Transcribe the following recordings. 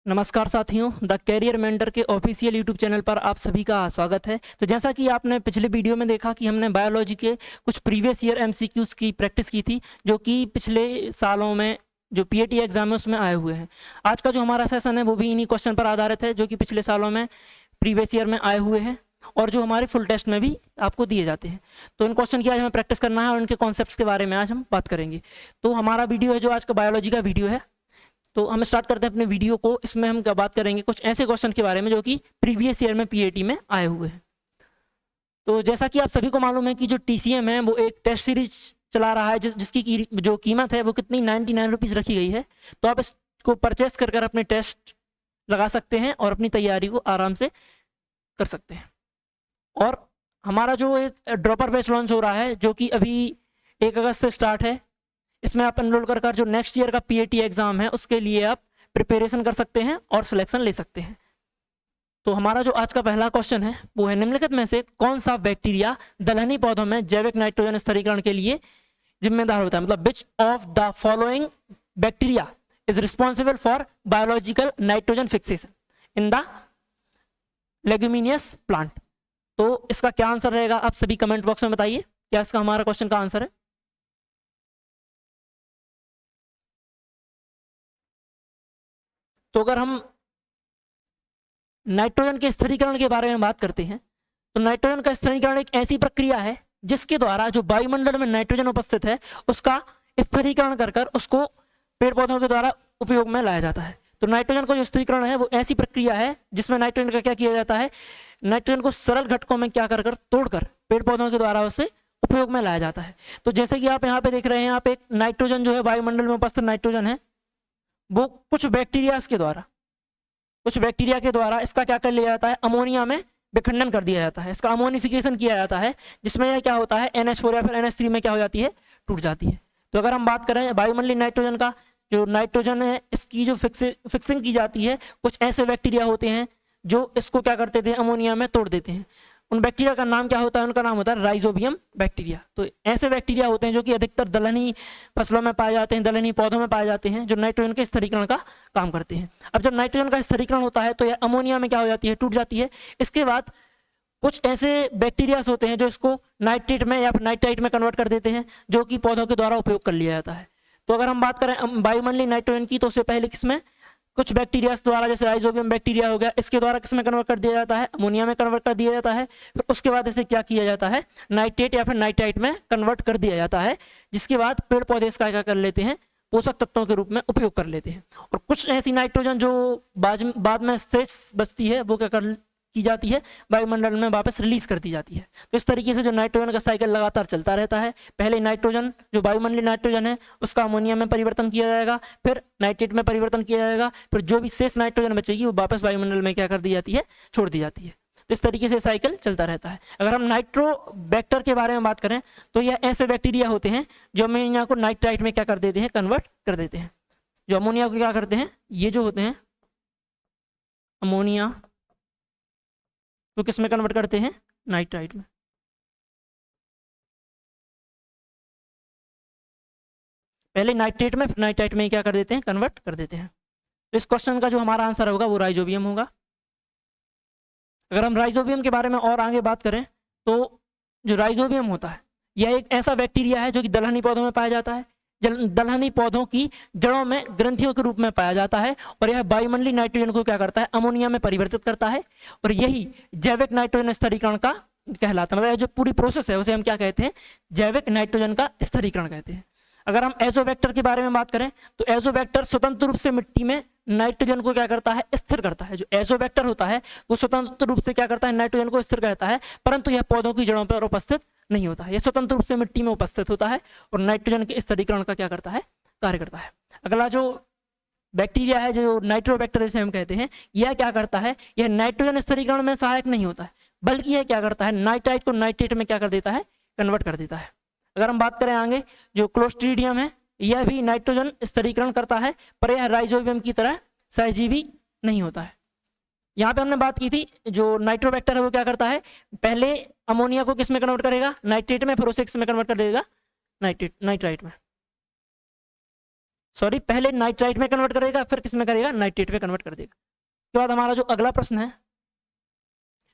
नमस्कार साथियों, the career mentor के ऑफिशियल यूट्यूब चैनल पर आप सभी का स्वागत है। तो जैसा कि आपने पिछले वीडियो में देखा कि हमने बायोलॉजी के कुछ प्रीवियस ईयर एमसीक्यूज की प्रैक्टिस की थी, जो कि पिछले सालों में जो पीएटी एग्जाम है उसमें आए हुए हैं। आज का जो हमारा सेशन है वो भी इन्हीं क्वेश्चन पर आधारित है, जो कि पिछले सालों में प्रीवियस ईयर में आए हुए हैं और जो हमारे फुल टेस्ट में भी आपको दिए जाते हैं। तो इन क्वेश्चन की आज हमें प्रैक्टिस करना है और उनके कॉन्सेप्ट्स के बारे में आज हम बात करेंगे। तो हमारा वीडियो है जो आज का बायोलॉजी का वीडियो है। तो हम स्टार्ट करते हैं अपने वीडियो को। इसमें हम क्या बात करेंगे, कुछ ऐसे क्वेश्चन के बारे में जो कि प्रीवियस ईयर में पीएटी में आए हुए हैं। तो जैसा कि आप सभी को मालूम है कि जो टीसीएम है वो एक टेस्ट सीरीज चला रहा है, जिसकी जो कीमत है वो कितनी 99 रुपीज़ रखी गई है। तो आप इसको परचेस कर अपने टेस्ट लगा सकते हैं और अपनी तैयारी को आराम से कर सकते हैं। और हमारा जो एक ड्रॉपर बैच लॉन्च हो रहा है, जो कि अभी 1 अगस्त से स्टार्ट है, इसमें आप एनरोल कर जो नेक्स्ट ईयर का पीएटी एग्जाम है उसके लिए आप प्रिपरेशन कर सकते हैं और सिलेक्शन ले सकते हैं। तो हमारा जो आज का पहला क्वेश्चन है वो है, निम्नलिखित में से कौन सा बैक्टीरिया दलहनी पौधों में जैविक नाइट्रोजन स्थिरीकरण के लिए जिम्मेदार होता है। मतलब which of the following bacteria is responsible for biological nitrogen fixation in the leguminous plant. तो इसका क्या आंसर रहेगा, आप सभी कमेंट बॉक्स में बताइए क्या इसका हमारा क्वेश्चन का आंसर है। तो अगर हम नाइट्रोजन के स्थिरीकरण के बारे में बात करते हैं, तो नाइट्रोजन का स्थिरीकरण एक ऐसी प्रक्रिया है जिसके द्वारा जो वायुमंडल में नाइट्रोजन उपस्थित है उसका स्थिरीकरण कर उसको पेड़ पौधों के द्वारा उपयोग में लाया जाता है। तो नाइट्रोजन का जो स्थिरीकरण है वो ऐसी प्रक्रिया है जिसमें नाइट्रोजन का क्या किया जाता है, नाइट्रोजन को सरल घटकों में क्या कर तोड़कर पेड़ पौधों के द्वारा उसे उपयोग में लाया जाता है। तो जैसे कि आप यहाँ पे देख रहे हैं, आप एक नाइट्रोजन जो है वायुमंडल में उपस्थित नाइट्रोजन है, वो कुछ बैक्टीरिया के द्वारा इसका क्या कर लिया जाता है, अमोनिया में विखंडन कर दिया जाता है, इसका अमोनिफिकेशन किया जाता है, जिसमें यह क्या होता है NH4 या फिर NH3 में क्या हो जाती है, टूट जाती है। तो अगर हम बात करें वायुमंडलीय नाइट्रोजन का, जो नाइट्रोजन है इसकी जो फिक्सिंग की जाती है, कुछ ऐसे बैक्टीरिया होते हैं जो इसको क्या करते थे, अमोनिया में तोड़ देते हैं। उन बैक्टीरिया का नाम क्या होता है, उनका नाम होता है राइजोबियम बैक्टीरिया। तो ऐसे बैक्टीरिया होते हैं जो कि अधिकतर दलहनी फसलों में पाए जाते हैं, दलहनी पौधों में पाए जाते हैं, जो नाइट्रोजन के स्थिरीकरण का काम करते हैं। अब जब नाइट्रोजन का स्थिरीकरण होता है तो यह अमोनिया में क्या हो जाती है, टूट जाती है। इसके बाद कुछ ऐसे बैक्टीरियाज होते हैं जो इसको नाइट्रेट में या फिर नाइट्राइट में कन्वर्ट कर देते हैं, जो कि पौधों के द्वारा उपयोग कर लिया जाता है। तो अगर हम बात करें वायुमंडलीय नाइट्रोजन की, तो उससे पहले किसमें कुछ बैक्टीरिया द्वारा, जैसे राइजोबियम बैक्टीरिया हो गया, इसके द्वारा किसमें कन्वर्ट कर दिया जाता है, अमोनिया में कन्वर्ट कर दिया जाता है। फिर उसके बाद इसे क्या किया जाता है, नाइट्रेट या फिर नाइट्राइट में कन्वर्ट कर दिया जाता है, जिसके बाद पेड़ पौधे इसका क्या कर लेते हैं, पोषक तत्वों के रूप में उपयोग कर लेते हैं। और कुछ ऐसी नाइट्रोजन जो बाद में शेष बचती है वो क्या कर की जाती है, वायुमंडल में वापस रिलीज कर दी जाती है। तो इस तरीके से जो नाइट्रोजन का साइकिल लगातार चलता रहता है। पहले नाइट्रोजन जो वायुमंडलीय नाइट्रोजन है उसका अमोनिया में परिवर्तन किया जाएगा, फिर नाइट्रेट में परिवर्तन किया जाएगा, फिर जो भी शेष नाइट्रोजन बचेगी वो वापस वायुमंडल में क्या कर दी जाती है, छोड़ दी जाती है। तो इस तरीके से साइकिल चलता रहता है। अगर हम नाइट्रोबैक्टर के बारे में बात करें तो यह ऐसे बैक्टीरिया होते हैं जो अमोनिया को नाइट्राइट में क्या कर देते हैं, कन्वर्ट कर देते हैं। जो अमोनिया को क्या करते हैं, ये जो होते हैं अमोनिया तो किस में कन्वर्ट करते हैं, नाइट्राइट में। पहले नाइट्रेट में फिर नाइट्राइट में क्या कर देते हैं, कन्वर्ट कर देते हैं। तो इस क्वेश्चन का जो हमारा आंसर होगा वो राइजोबियम होगा। अगर हम राइजोबियम के बारे में और आगे बात करें तो जो राइजोबियम होता है यह एक ऐसा बैक्टीरिया है जो कि दलहनी पौधों में पाया जाता है। दलहनी पौधों की जड़ों में ग्रंथियों के रूप में पाया जाता है और यह वायुमंडलीय नाइट्रोजन को क्या करता है, अमोनिया में परिवर्तित करता है। और यही जैविक नाइट्रोजन स्थिरीकरण का कहलाता है। मतलब जो पूरी प्रोसेस है उसे हम क्या कहते हैं, जैविक नाइट्रोजन का स्थिरीकरण कहते हैं। अगर हम एजोबैक्टर के बारे में बात करें तो एजोबैक्टर स्वतंत्र रूप से मिट्टी में नाइट्रोजन को क्या करता है, स्थिर करता है। जो एजोबैक्टर होता है वो स्वतंत्र रूप से क्या करता है, नाइट्रोजन को स्थिर करता है, परंतु यह पौधों की जड़ों पर उपस्थित नहीं होता है। यह स्वतंत्र रूप से मिट्टी में उपस्थित होता है और नाइट्रोजन के स्थिरीकरण का क्या करता है, कार्य करता है। अगला जो बैक्टीरिया है, जो नाइट्रोबैक्टर जिसे हम कहते हैं, यह क्या करता है, यह नाइट्रोजन स्थिरीकरण में सहायक नहीं होता है, बल्कि यह क्या करता है, नाइट्राइट को नाइट्रेट में क्या कर देता है, कन्वर्ट कर देता है। अगर हम बात करें आगे, जो क्लोस्ट्रीडियम है यह भी नाइट्रोजन स्थिरीकरण करता है, पर यह राइजोबियम की तरह सहजीवी नहीं होता है। यहाँ पे हमने बात की थी, जो नाइट्रोबैक्टर है वो क्या करता है, पहले अमोनिया को किस में कन्वर्ट करेगा, नाइट्रेट में, फिर उसे किस में कन्वर्ट कर देगा, नाइट्राइट में। सॉरी पहले नाइट्राइट में कन्वर्ट करेगा, फिर किस में करेगा, नाइट्रेट में कन्वर्ट कर देगा। उसके बाद हमारा जो अगला प्रश्न है,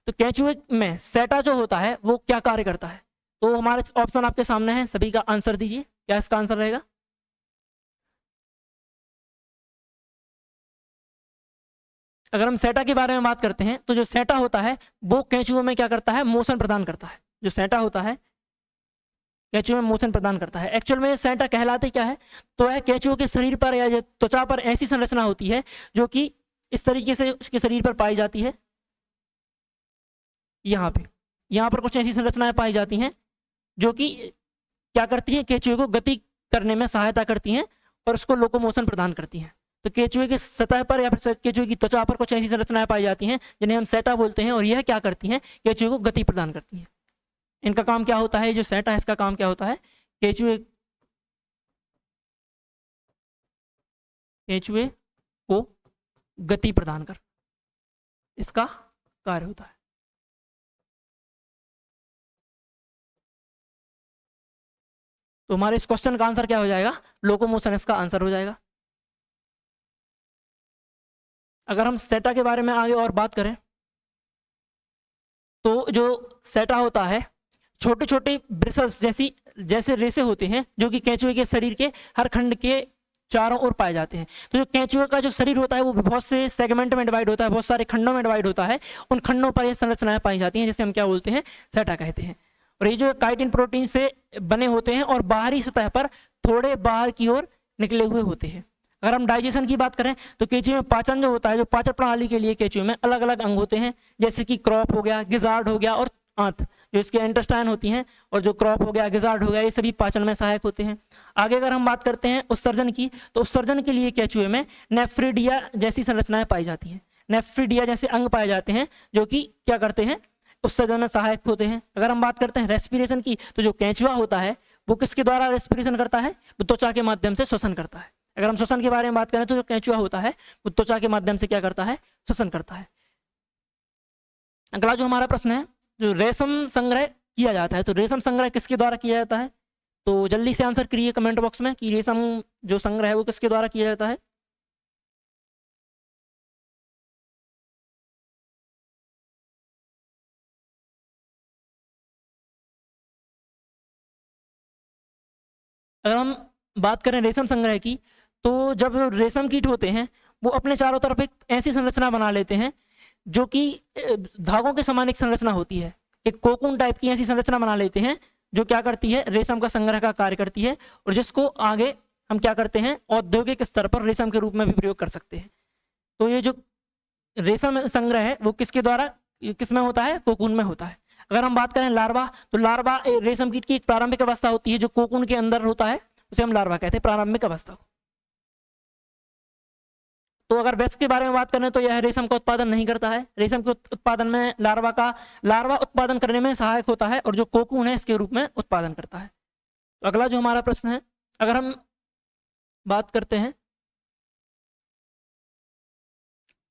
तो केंचुए में सेटा जो होता है वो क्या कार्य करता है? तो हमारे ऑप्शन आपके सामने है, सभी का आंसर दीजिए, क्या इसका आंसर रहेगा? अगर हम सेटा के बारे में बात करते हैं तो जो सेटा होता है वो केंचुए में क्या करता है, मोशन प्रदान करता है। जो सेटा होता है केंचुए में मोशन प्रदान करता है। एक्चुअल में सेटा कहलाते क्या है, तो है केंचुए के शरीर पर या त्वचा पर ऐसी संरचना होती है जो कि इस तरीके से उसके शरीर पर पाई जाती है। यहाँ पर कुछ ऐसी संरचनाएं पाई जाती हैं जो कि क्या करती हैं, केंचुए को गति करने में सहायता करती हैं और उसको लोकोमोशन प्रदान करती हैं। तो केंचुए की सतह पर या फिर केंचुए की त्वचा पर कुछ ऐसी संरचनाएं पाई जाती हैं जिन्हें हम सेटा बोलते हैं, और यह क्या करती हैं, केंचुए को गति प्रदान करती हैं। इनका काम क्या होता है, जो सेटा है इसका काम क्या होता है, केंचुए को गति प्रदान कर, इसका कार्य होता है। तो हमारे इस क्वेश्चन का आंसर क्या हो जाएगा, लोकोमोशन इसका आंसर हो जाएगा। अगर हम सेटा के बारे में आगे और बात करें तो जो सेटा होता है छोटे छोटे ब्रिसल्स जैसे रेसे होते हैं जो कि केंचुए के शरीर के हर खंड के चारों ओर पाए जाते हैं। तो जो केंचुए का जो शरीर होता है वो बहुत से सेगमेंट में डिवाइड होता है, बहुत सारे खंडों में डिवाइड होता है। उन खंडों पर ये संरचनाएं पाई जाती हैं जिसे हम क्या बोलते हैं, सेटा कहते हैं। और ये जो काइटिन प्रोटीन से बने होते हैं और बाहरी सतह पर थोड़े बाहर की ओर निकले हुए होते हैं। अगर हम डाइजेशन की बात करें तो केंचुए में पाचन जो होता है, जो पाचन प्रणाली के लिए केंचुए में अलग अलग अंग होते हैं, जैसे कि क्रॉप हो गया, गिजार्ड हो गया और आंत, जो इसके इंटेस्टाइन होती हैं, और जो क्रॉप हो गया, गिजार्ड हो गया, ये सभी पाचन में सहायक होते हैं। आगे अगर हम बात करते हैं उत्सर्जन की, तो उत्सर्जन के लिए केंचुए में नेफ्रिडिया जैसी संरचनाएं पाई जाती हैं। नेफ्रिडिया जैसे अंग पाए जाते हैं जो कि क्या करते हैं, उत्सर्जन में सहायक होते हैं। अगर हम बात करते हैं रेस्पिरेशन की, तो जो केंचुआ होता है वो किसके द्वारा रेस्पिरेशन करता है, वो त्वचा के माध्यम से श्वसन करता है। अगर हम श्वसन के बारे में बात करें तो जो केंचुआ होता है वो त्वचा के माध्यम से क्या करता है, श्वसन करता है। अगला जो हमारा प्रश्न है, जो रेशम संग्रह किया जाता है, तो रेशम संग्रह किसके द्वारा किया जाता है? तो जल्दी से आंसर करिए कमेंट बॉक्स में कि रेशम जो संग्रह है वो किसके द्वारा किया जाता है। अगर हम बात करें रेशम संग्रह की, तो जब रेशम कीट होते हैं वो अपने चारों तरफ एक ऐसी संरचना बना लेते हैं जो कि धागों के समान एक संरचना होती है, एक कोकून टाइप की ऐसी संरचना बना लेते हैं जो क्या करती है, रेशम का संग्रह का कार्य करती है, और जिसको आगे हम क्या करते हैं, औद्योगिक स्तर पर रेशम के रूप में भी प्रयोग कर सकते हैं। तो ये जो रेशम संग्रह है वो किसके द्वारा, किस में होता है, कोकून में होता है। अगर हम बात करें लार्वा, तो लार्वा रेशम कीट की एक प्रारंभिक अवस्था होती है जो कोकून के अंदर होता है, उसे हम लार्वा कहते हैं, प्रारंभिक अवस्था को। तो अगर वयस्क के बारे में बात करें तो यह रेशम का उत्पादन नहीं करता है। रेशम के उत्पादन में लार्वा उत्पादन करने में सहायक होता है और जो कोकून है इसके रूप में उत्पादन करता है। तो अगला जो हमारा प्रश्न है, अगर हम बात करते हैं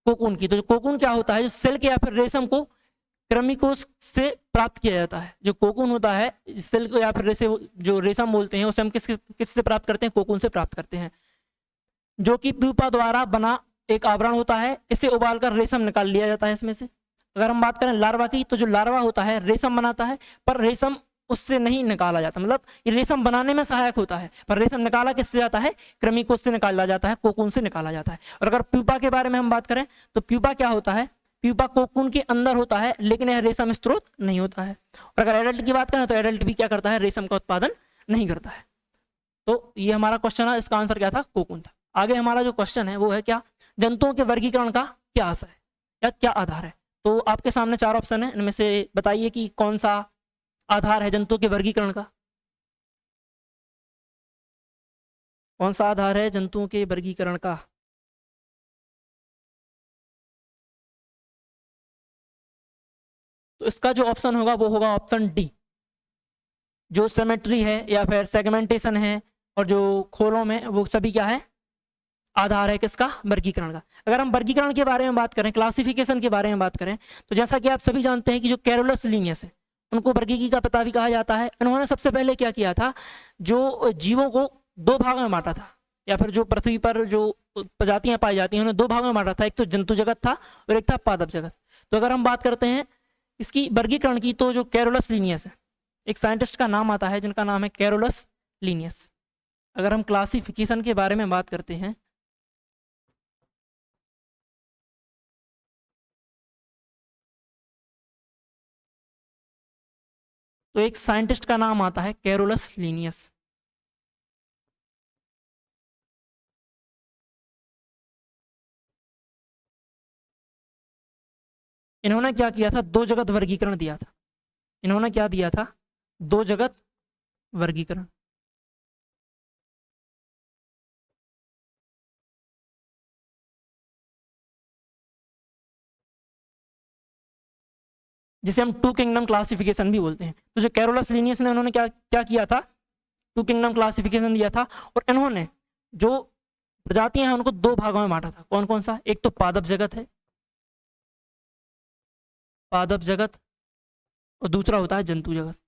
कोकून की, तो कोकून क्या होता है, जो सिल्क या फिर रेशम को कृमिकोष से प्राप्त किया जाता है। जो कोकून होता है सिल्क या फिर जो रेशम बोलते हैं उसे हम किससे प्राप्त करते हैं, कोकून से प्राप्त करते हैं, जो कि प्यूपा द्वारा बना एक आवरण होता है। इसे उबालकर रेशम निकाल लिया जाता है इसमें से। अगर हम बात करें लार्वा की, तो जो लार्वा होता है रेशम बनाता है, पर रेशम उससे नहीं निकाला जाता, मतलब ये रेशम बनाने में सहायक होता है, पर रेशम निकाला किससे जाता है, कृमिकोष से निकाला जाता है, कोकून से निकाला जाता है। और अगर प्यूपा के बारे में हम बात करें तो प्यूपा क्या होता है, प्यूपा कोकून के अंदर होता है लेकिन यह रेशम स्रोत नहीं होता है। और अगर एडल्ट की बात करें तो एडल्ट भी क्या करता है, रेशम का उत्पादन नहीं करता है। तो ये हमारा क्वेश्चन है, इसका आंसर क्या था, कोकून था। आगे हमारा जो क्वेश्चन है वो है क्या, जंतुओं के वर्गीकरण का क्या आशय है या क्या आधार है। तो आपके सामने 4 ऑप्शन है, इनमें से बताइए कि कौन सा आधार है जंतुओं के वर्गीकरण का, कौन सा आधार है जंतुओं के वर्गीकरण का। तो इसका जो ऑप्शन होगा वो होगा ऑप्शन डी, जो सिमेट्री है या फिर सेगमेंटेशन है और जो खोलों में, वो सभी क्या है, आधार है किसका, वर्गीकरण का। अगर हम वर्गीकरण के बारे में बात करें, क्लासिफिकेशन के बारे में बात करें, तो जैसा कि आप सभी जानते हैं कि जो कैरोलस लिनियस है उनको वर्गीकी का पिता भी कहा जाता है। इन्होंने सबसे पहले क्या किया था, जो जीवों को 2 भागों में बांटा था, या फिर जो पृथ्वी पर जो प्रजातियां पाई जाती हैं उन्हें दो भागों में बांटा था, एक तो जंतु जगत था और एक था पादप जगत। तो अगर हम बात करते हैं इसकी वर्गीकरण की, तो जो कैरोलस लीनियस है, एक साइंटिस्ट का नाम आता है जिनका नाम है कैरोलस लीनियस। अगर हम क्लासिफिकेशन के बारे में बात करते हैं तो एक साइंटिस्ट का नाम आता है कैरोलस लीनियस। इन्होंने क्या किया था, दो जगत वर्गीकरण दिया था। इन्होंने क्या दिया था, दो जगत वर्गीकरण। जिसे हम टू किंगडम क्लासिफिकेशन भी बोलते हैं। तो जो कैरोलस लीनियस ने उन्होंने क्या क्या किया था, टू किंगडम क्लासिफिकेशन दिया था। और इन्होंने जो प्रजातियां हैं उनको दो भागों में बांटा था। कौन कौन सा, एक तो पादप जगत है, पादप जगत, और दूसरा होता है जंतु जगत।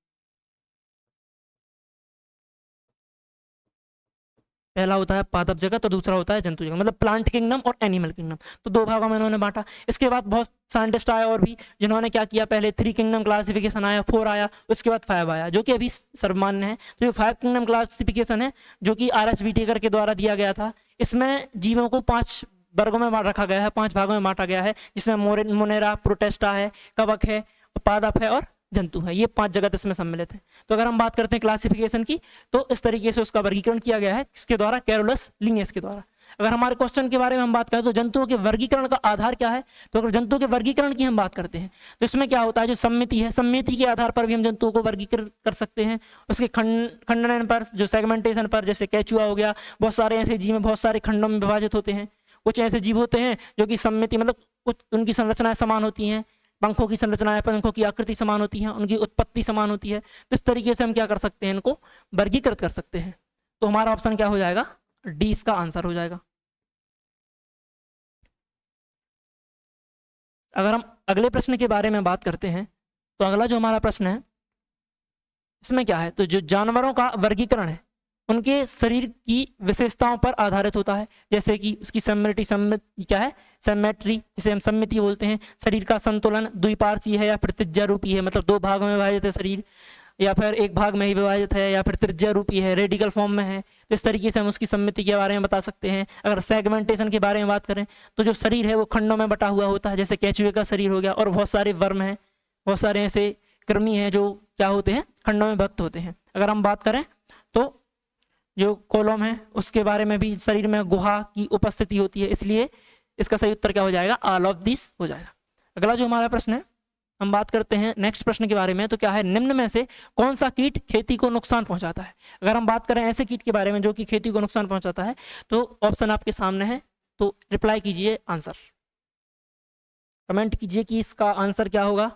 पहला होता है पादप जगत और दूसरा होता है जंतु जगत, मतलब प्लांट किंगडम और एनिमल किंगडम। तो दो भागों में इन्होंने बांटा। इसके बाद बहुत साइंटिस्ट आए और भी, जिन्होंने क्या किया, पहले 3 किंगडम क्लासिफिकेशन आया, 4 आया, उसके बाद 5 आया, जो कि अभी सर्वमान्य है। तो ये 5 किंगडम क्लासिफिकेशन है जो कि RSV टेकर के द्वारा दिया गया था। इसमें जीवों को 5 वर्गों में रखा गया है, 5 भागों में बांटा गया है, जिसमें मोनेरा, प्रोटेस्टा है, कवक है, पादप है और जंतु है। ये 5 जगत इसमें सम्मिलित है। तो अगर हम बात करते हैं क्लासिफिकेशन की, तो इस तरीके से उसका वर्गीकरण किया गया है, किसके द्वारा, कैरोलस लीनियस के द्वारा। अगर हमारे क्वेश्चन के बारे में हम बात करें तो जंतुओं के वर्गीकरण का आधार क्या है, तो अगर जंतुओं के वर्गीकरण की हम बात करते हैं तो इसमें क्या होता है, जो सम्मिति है, सम्मिति के आधार पर भी हम जंतुओं को वर्गीकृत कर सकते हैं। उसके खंडन पर, जो सेगमेंटेशन पर, जैसे केचुआ हो गया, बहुत सारे ऐसे जीव बहुत सारे खंडों में विभाजित होते हैं। कुछ ऐसे जीव होते हैं जो कि सम्मिति, मतलब कुछ उनकी संरचनाएं समान होती हैं, पंखों की संरचनाएं, पंखों की आकृति समान होती है, उनकी उत्पत्ति समान होती है। तो इस तरीके से हम क्या कर सकते हैं, इनको वर्गीकृत कर सकते हैं। तो हमारा ऑप्शन क्या हो जाएगा, डी इसका आंसर हो जाएगा। अगर हम अगले प्रश्न के बारे में बात करते हैं तो अगला जो हमारा प्रश्न है इसमें क्या है, तो जो जानवरों का वर्गीकरण है उनके शरीर की विशेषताओं पर आधारित होता है। जैसे कि उसकी सममिति क्या है, सिमेट्री, जिसे हम सम्मिति बोलते हैं। शरीर का संतुलन द्विपार्श्वीय है या फिर त्रिज्या रूपी है, मतलब 2 भागों में विभाजित है शरीर, या फिर एक भाग में ही विभाजित है, या फिर त्रिज्या रूपी है, रेडिकल फॉर्म में है। तो इस तरीके से हम उसकी सम्मिति के बारे में बता सकते हैं। अगर सेगमेंटेशन के बारे में बात करें तो जो शरीर है वो खंडों में बटा हुआ होता है, जैसे केचुए का शरीर हो गया, और बहुत सारे वर्म हैं, बहुत सारे ऐसे कृमि हैं जो क्या होते हैं, खंडों में विभक्त होते हैं। अगर हम बात करें तो जो कोलोम है उसके बारे में भी शरीर में गुहा की उपस्थिति होती है, इसलिए इसका सही उत्तर क्या हो जाएगा, ऑल ऑफ दिस हो जाएगा। अगला जो हमारा प्रश्न है, हम बात करते हैं नेक्स्ट प्रश्न के बारे में। तो क्या है, निम्न में से कौन सा कीट खेती को नुकसान पहुंचाता है। अगर हम बात करें ऐसे कीट के बारे में जो कि खेती को नुकसान पहुंचाता है, तो ऑप्शन आपके सामने है, तो रिप्लाई कीजिए आंसर, कमेंट कीजिए कि इसका आंसर क्या होगा।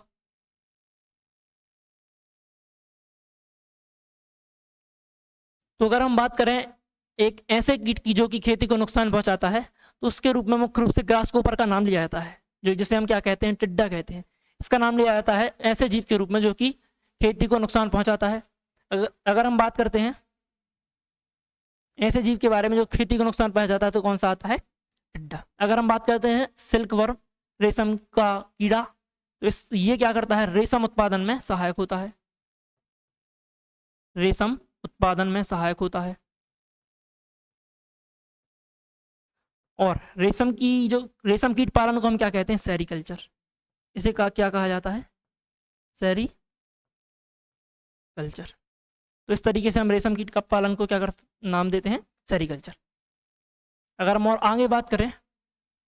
तो अगर हम बात करें एक ऐसे कीट की जो कि खेती को नुकसान पहुंचाता है, तो उसके रूप में मुख्य रूप से ग्रासहोपर का नाम लिया जाता है, जो जिसे हम क्या कहते हैं, टिड्डा कहते हैं। इसका नाम लिया जाता है ऐसे जीव के रूप में जो कि खेती को नुकसान पहुंचाता है। अगर हम बात करते हैं ऐसे जीव के बारे में जो खेती को नुकसान पहुंचाता है, तो कौन सा आता है, टिड्डा। अगर हम बात करते हैं सिल्क वर्म, रेशम का कीड़ा, तो ये क्या करता है, रेशम उत्पादन में सहायक होता है, रेशम उत्पादन में सहायक होता है। और रेशम कीट पालन को हम क्या कहते हैं, सेरीकल्चर। इसे क्या कहा जाता है, सेरीकल्चर। तो इस तरीके से हम रेशम कीट का पालन को क्या नाम देते हैं, सेरीकल्चर। अगर हम और आगे बात करें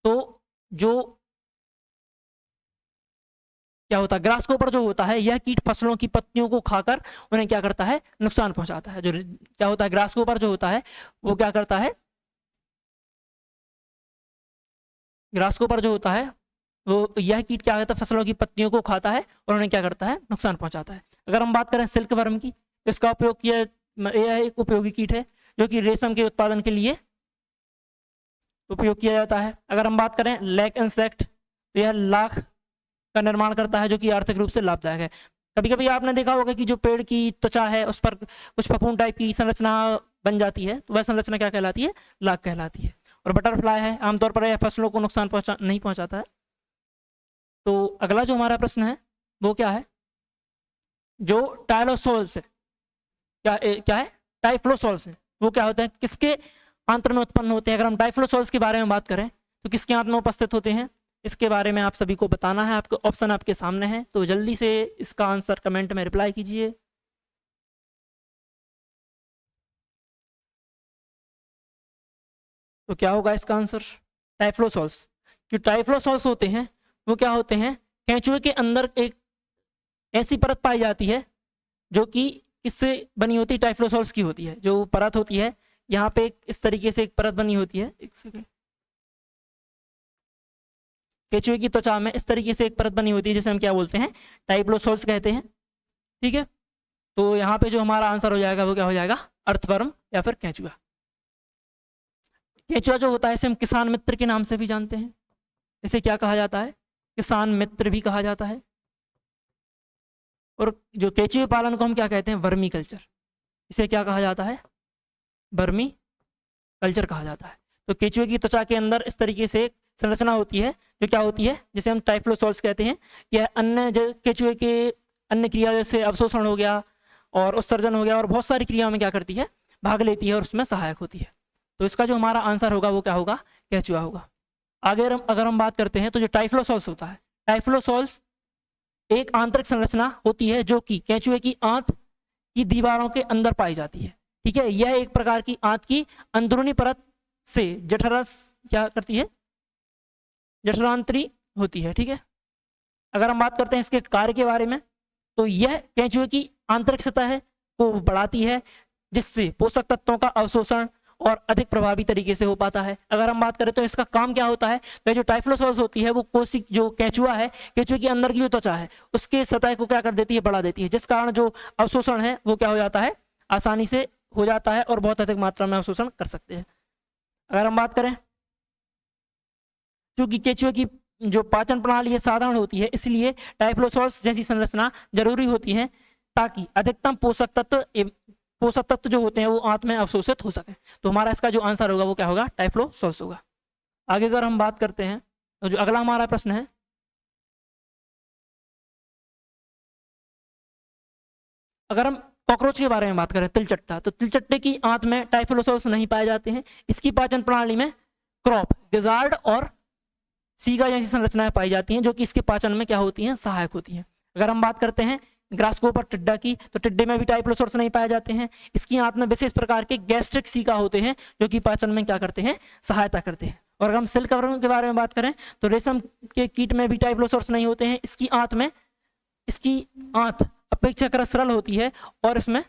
तो जो क्या होता है, ग्रासहोपर जो होता है, यह कीट फसलों की पत्तियों को खाकर उन्हें क्या करता है, नुकसान पहुंचाता है। जो क्या होता है, ग्रासहोपर जो होता है वो क्या करता है, ग्रासहोपर जो होता है वो, यह कीट क्या करता है, फसलों की पत्तियों को खाता है और उन्हें क्या करता है, नुकसान पहुंचाता है। अगर हम बात करें सिल्क वर्म की, इसका उपयोग किया, यह एक उपयोगी कीट है जो कि रेशम के उत्पादन के लिए उपयोग किया जाता है। अगर हम बात करें लैक इंसेक्ट, तो यह लाख का निर्माण करता है जो कि आर्थिक रूप से लाभदायक है। कभी कभी आपने देखा होगा कि जो पेड़ की त्वचा है उस पर कुछ फफूंद टाइप की संरचना बन जाती है तो वह संरचना क्या कहलाती है, लाक कहलाती है। और बटरफ्लाई है, आमतौर पर यह फसलों को नुकसान नहीं पहुंचाता है। तो अगला जो हमारा प्रश्न है वो क्या है, जो टाइलोसोल्स है, क्या है, टाइफ्लोसोल्स है, वो क्या होते हैं, किसके आंत्र में उत्पन्न होते हैं। अगर हम टाइफ्लोसोल्स के बारे में बात करें तो किसके आंत्र में उपस्थित होते हैं, इसके बारे में आप सभी को बताना है। आपके ऑप्शन आपके सामने है, तो जल्दी से इसका आंसर कमेंट में रिप्लाई कीजिए। तो क्या होगा इसका आंसर, टाइफ्लोसोल्स। जो टाइफ्लोसोल्स होते हैं वो क्या होते हैं, केंचुए के अंदर एक ऐसी परत पाई जाती है जो कि किससे बनी होती है, टाइफ्लोसोल्स की होती है। जो परत होती है यहाँ पे इस तरीके से एक परत बनी होती है, एक सेकेंड, केंचुए की त्वचा में इस तरीके से एक परत बनी होती है जिसे हम क्या बोलते हैं, टाइफ्लोसोल्स कहते हैं। ठीक है, तो यहाँ पे जो हमारा आंसर हो जाएगा वो क्या हो जाएगा, अर्थवर्म या फिर केंचुआ। केंचुआ जो होता है इसे हम किसान मित्र के नाम से भी जानते हैं। इसे क्या कहा जाता है, किसान मित्र भी कहा जाता है। और जो केंचुए पालन को हम क्या कहते हैं, वर्मी कल्चर। इसे क्या कहा जाता है, वर्मी कल्चर कहा जाता है। तो केंचुए की त्वचा के अंदर इस तरीके से एक संरचना होती है जो क्या होती है, जिसे हम टाइफ्लोसोल्स कहते हैं। यह अन्य केंचुए के अन्य क्रिया जैसे अवशोषण हो गया और उत्सर्जन हो गया और बहुत सारी क्रियाओं में क्या करती है, भाग लेती है और उसमें सहायक होती है। तो इसका जो हमारा आंसर होगा वो क्या होगा, केंचुआ होगा। आगे अगर हम बात करते हैं तो जो टाइफ्लोसोल्स होता है, टाइफ्लोसोल्स एक आंतरिक संरचना होती है जो कि केंचुए की आंत की दीवारों के अंदर पाई जाती है। ठीक है, यह एक प्रकार की आंत की अंदरूनी परत से जठरस क्या करती है, जठरांतरी होती है। ठीक है, अगर हम बात करते हैं इसके कार्य के बारे में तो यह केंचुए की आंतरिक सतह को बढ़ाती है जिससे पोषक तत्वों का अवशोषण और अधिक प्रभावी तरीके से हो पाता है। अगर हम बात करें तो इसका काम क्या होता है, तो जो टाइफ्लोसोल्स होती है वो कोशिक जो केंचुआ है, केंचुए के अंदर की जो त्वचा है उसके सतह को क्या कर देती है, बढ़ा देती है, जिस कारण जो अवशोषण है वो क्या हो जाता है, आसानी से हो जाता है और बहुत अधिक मात्रा में अवशोषण कर सकते हैं। अगर हम बात करें, क्योंकि केंचुए की जो पाचन प्रणाली है साधारण होती है, इसलिए टाइफ्लोसोल्स जैसी संरचना जरूरी होती है ताकि अधिकतम पोषक तत्व जो होते हैं वो आंत में अवशोषित हो सके। तो हमारा इसका जो आंसर होगा वो क्या होगा, टाइफ्लोसोल्स होगा। आगे अगर हम बात करते हैं तो जो अगला हमारा प्रश्न है, अगर हम कॉकरोच के बारे में बात करें, तिलचट्टा, तो तिलचट्टे की आंत में टाइफ्लोसोल्स नहीं पाए जाते हैं। इसकी पाचन प्रणाली में क्रॉप, गिजार्ड और सीगा जैसी संरचनाएं पाई जाती हैं जो कि इसके पाचन में क्या होती हैं, सहायक होती हैं। अगर हम बात करते हैं ग्रासकोपर, टिड्डा की, तो टिड्डे में भी टाइफ्लोसोल्स नहीं पाए जाते हैं। इसकी आंत में विशेष प्रकार के गैस्ट्रिक सीका होते हैं जो कि पाचन में क्या करते हैं, सहायता करते हैं। और अगर हम सिल्कवर्म के बारे में बात करें तो रेशम के कीट में भी टाइफ्लोसोल्स नहीं होते हैं। इसकी आंत अपेक्षाकृत सरल होती है और इसमें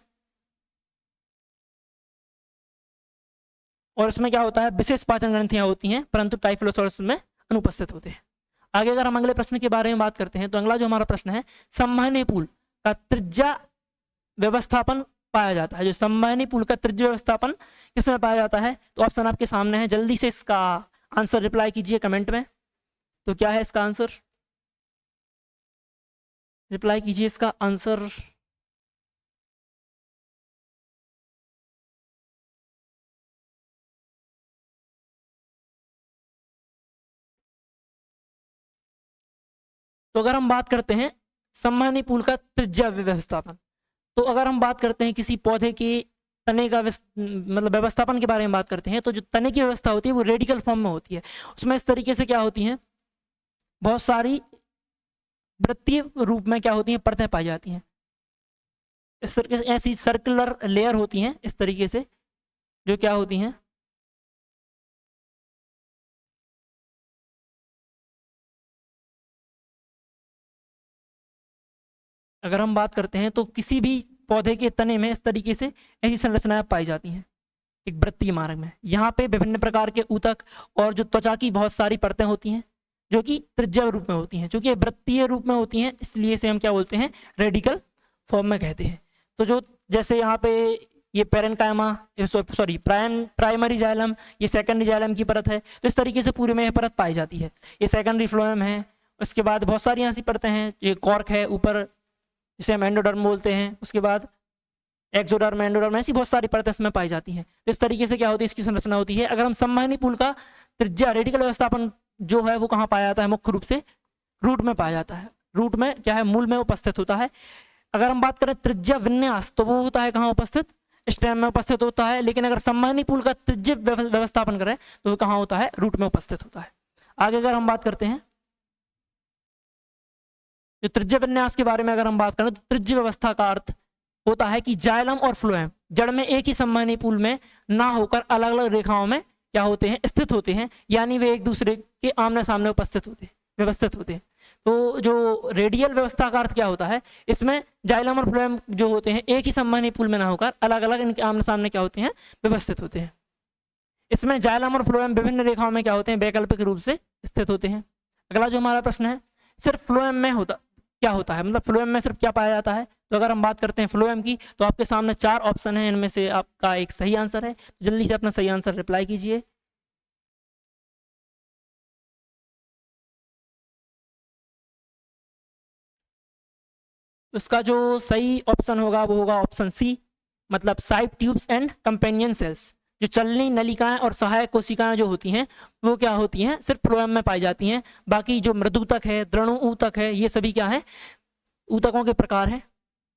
क्या होता है, विशेष पाचन ग्रंथियां होती हैं, परंतु टाइफ्लोसोल्स में अनुपस्थित होते हैं। आगे अगर हम अगले प्रश्न के बारे में बात करते हैं तो अगला जो हमारा प्रश्न है, संवहनी पुल का त्रिज्या व्यवस्थापन पाया जाता है। जो संवहनी पुल का त्रिज्या व्यवस्थापन किसमें पाया जाता है, तो ऑप्शन आपके सामने है, जल्दी से इसका आंसर रिप्लाई कीजिए कमेंट में। तो क्या है इसका आंसर, रिप्लाई कीजिए इसका आंसर। तो अगर हम बात करते हैं संवहनी पुल का त्रिज्या व्यवस्थापन, तो अगर हम बात करते हैं किसी पौधे के तने का मतलब व्यवस्थापन के बारे में बात करते हैं, तो जो तने की व्यवस्था होती है वो रेडिकल फॉर्म में होती है। उसमें इस तरीके से क्या होती हैं, बहुत सारी वृत्तीय रूप में क्या होती हैं, परतें पाई जाती हैं। इस तरीके से ऐसी सर्कुलर लेयर होती हैं इस तरीके से, जो क्या होती हैं, अगर हम बात करते हैं तो किसी भी पौधे के तने में इस तरीके से ऐसी संरचनाएं पाई जाती हैं एक वृत्तीय मार्ग में। यहाँ पे विभिन्न प्रकार के ऊतक और जो त्वचा की बहुत सारी परतें होती हैं जो कि त्रिज्या रूप में होती हैं। चूंकि वृत्तीय रूप में होती हैं इसलिए इसे हम क्या बोलते हैं, रेडिकल फॉर्म में कहते हैं। तो जो जैसे यहाँ पे ये पेरेन्काइमा, सॉरी प्राइमरी जाइलम, ये सेकेंडरी जाइलम की परत है, तो इस तरीके से पूरे में यह परत पाई जाती है। ये सेकेंडरी फ्लोएम है। उसके बाद बहुत सारी ऐसी परतें हैं, ये कॉर्क है ऊपर जिसे हम एंडोडर्म बोलते हैं। उसके बाद एक्सोडर्म, एंडोडर्म, ऐसी बहुत सारी परतें इसमें पाई जाती हैं। तो इस तरीके से क्या होती है, इसकी संरचना होती है। अगर हम संवहनी पुल का त्रिज्या रेडिकल व्यवस्थापन जो है वो कहाँ पाया जाता है, मुख्य रूप से रूट में पाया जाता है। रूट में क्या है, मूल में उपस्थित होता है। अगर हम बात करें त्रिज्या विन्यास, तो वो होता है कहाँ उपस्थित, स्टेम में उपस्थित होता है। लेकिन अगर संवहनी पुल का त्रिज्य व्यवस्थापन करें तो वो कहाँ होता है, रूट में उपस्थित होता है। आगे अगर हम बात करते हैं जो त्रिज्य विन्यास के बारे में अगर हम बात करें, तो त्रिज्य व्यवस्था का अर्थ होता है कि जाइलम और फ्लोएम जड़ में एक ही संवहनी पुल में ना होकर अलग अलग रेखाओं में क्या होते हैं, स्थित होते हैं। यानी वे एक दूसरे के आमने सामने उपस्थित होते हैं, व्यवस्थित होते हैं। तो जो रेडियल व्यवस्था का अर्थ क्या होता है, इसमें जाइलम और फ्लोएम जो होते हैं एक ही संवहनी पुल में ना होकर अलग अलग इनके आमने सामने क्या होते हैं, व्यवस्थित होते हैं। इसमें जाइलम और फ्लोएम विभिन्न रेखाओं में क्या होते हैं, वैकल्पिक रूप से स्थित होते हैं। अगला जो हमारा प्रश्न है, सिर्फ फ्लोएम में क्या होता है, मतलब फ्लोएम में सिर्फ क्या पाया जाता है। तो अगर हम बात करते हैं फ्लोएम की, तो आपके सामने 4 ऑप्शन है, इनमें से आपका एक सही आंसर है। तो जल्दी से अपना सही आंसर रिप्लाई कीजिए। उसका जो सही ऑप्शन होगा वो होगा ऑप्शन सी, मतलब side tubes and companion cells. जो चलनी नलिकाएं और सहायक कोशिकाएं जो होती हैं वो क्या होती हैं, सिर्फ फ्लोएम में पाई जाती हैं। बाकी जो मृदुतक है, द्रणु ऊतक है, ये सभी क्या है, ऊतकों के प्रकार हैं।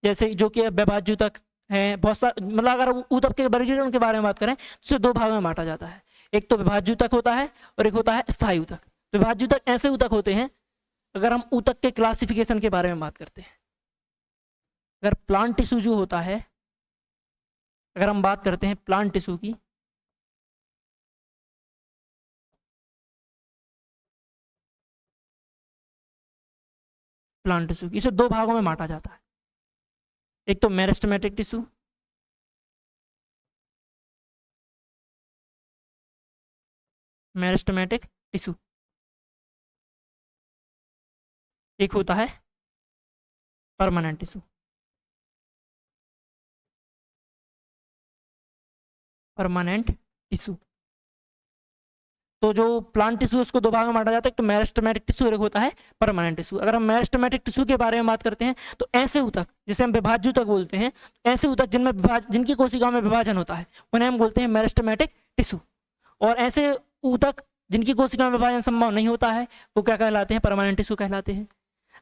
जैसे जो कि विभाज्यूतक है, बहुत सारे, मतलब अगर ऊतक के वर्गीकरण के बारे में बात करें तो इसे 2 भागों में बांटा जाता है। एक तो विभाज्यूतक होता है और एक होता है स्थायी ऊतक। विभाज्यूतक ऐसे ऊतक होते हैं, अगर हम ऊतक के क्लासिफिकेशन के बारे में बात करते हैं, अगर प्लांट टिश्यू जो होता है, अगर हम बात करते हैं प्लांट टिश्यू की, प्लांट टिश्यू इसे 2 भागों में बांटा जाता है। एक तो मेरिस्टेमेटिक टिश्यू, मेरिस्टेमेटिक टिश्यू, एक होता है परमानेंट टिश्यू। परमानेंट टिश्यू, तो जो प्लांट टिश्यू उसको 2 भागों में बांटा जाता है, एक तो मेरिस्टेमेटिक टिश्यू और एक होता है परमानेंट टिश्यू। अगर हम मेरिस्टेमेटिक टिश्यू के बारे में बात करते हैं, तो ऐसे ऊतक जिसे हम विभाज्यूतक बोलते हैं, ऐसे ऊतक जिनकी कोशिकाओं में विभाजन होता है उन्हें हम बोलते हैं मेरिस्टेमेटिक टिश्यू। और ऐसे ऊतक जिनकी कोशिकाओं में विभाजन संभव नहीं होता है वो क्या कहलाते हैं, परमानेंट टिश्यू कहलाते हैं।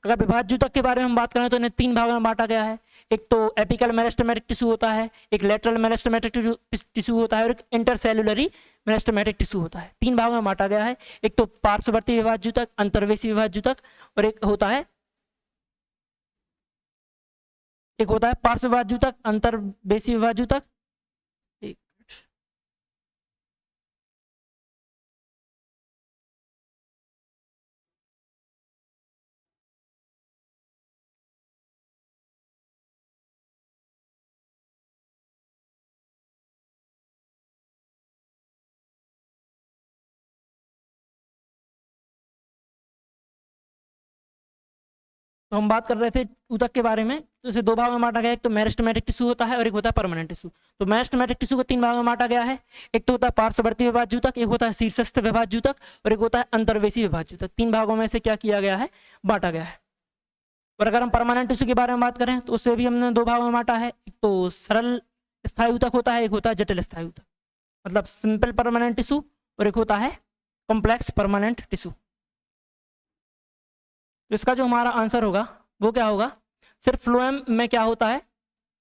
अगर विभाज्यूतक के बारे में हम बात करें तो इन्हें 3 भागों में बांटा गया है। एक तो एपिकल मेरिस्टेमेटिक टिश्यू होता है, एक लेटरल मेरिस्टेमेटिक टिश्यू होता है और एक इंटरसेल्युलरी मेरिस्टेमेटिक टिश्यू होता है। 3 भागों में बांटा गया है। एक तो पार्श्ववर्ती विभाज्यूतक, अंतर्वेशी विभाज्यूतक और एक होता है पार्श्व विभाज्यूतक, अंतर्वेशी विभाज्यूतक। तो हम बात कर रहे थे ऊतक के बारे में, तो इसे 2 भागों में बांटा गया है। एक तो मेरिस्टेमेटिक टिश्यू होता है और एक होता है परमानेंट टिश्यू। तो मेरिस्टेमेटिक टिश्यू को 3 भागों में बांटा गया है। एक तो होता है पार्श्ववर्ती विभाज्यूतक, एक होता है शीर्षस्थ विभाज्यूतक और एक होता है अंतर्वेशी विभाज्यूतक। 3 भागों में से क्या किया गया है, बांटा गया है। और अगर हम परमानेंट टिश्यू के बारे में बात करें तो उससे भी हमने 2 भागों में बांटा है। एक तो सरल स्थायी ऊतक होता है, एक होता है जटिल स्थायी ऊतक, मतलब सिंपल परमानेंट टिश्यू और एक होता है कॉम्प्लेक्स परमानेंट टिश्यू। तो इसका जो हमारा आंसर होगा वो क्या होगा, सिर्फ फ्लोएम में क्या होता है,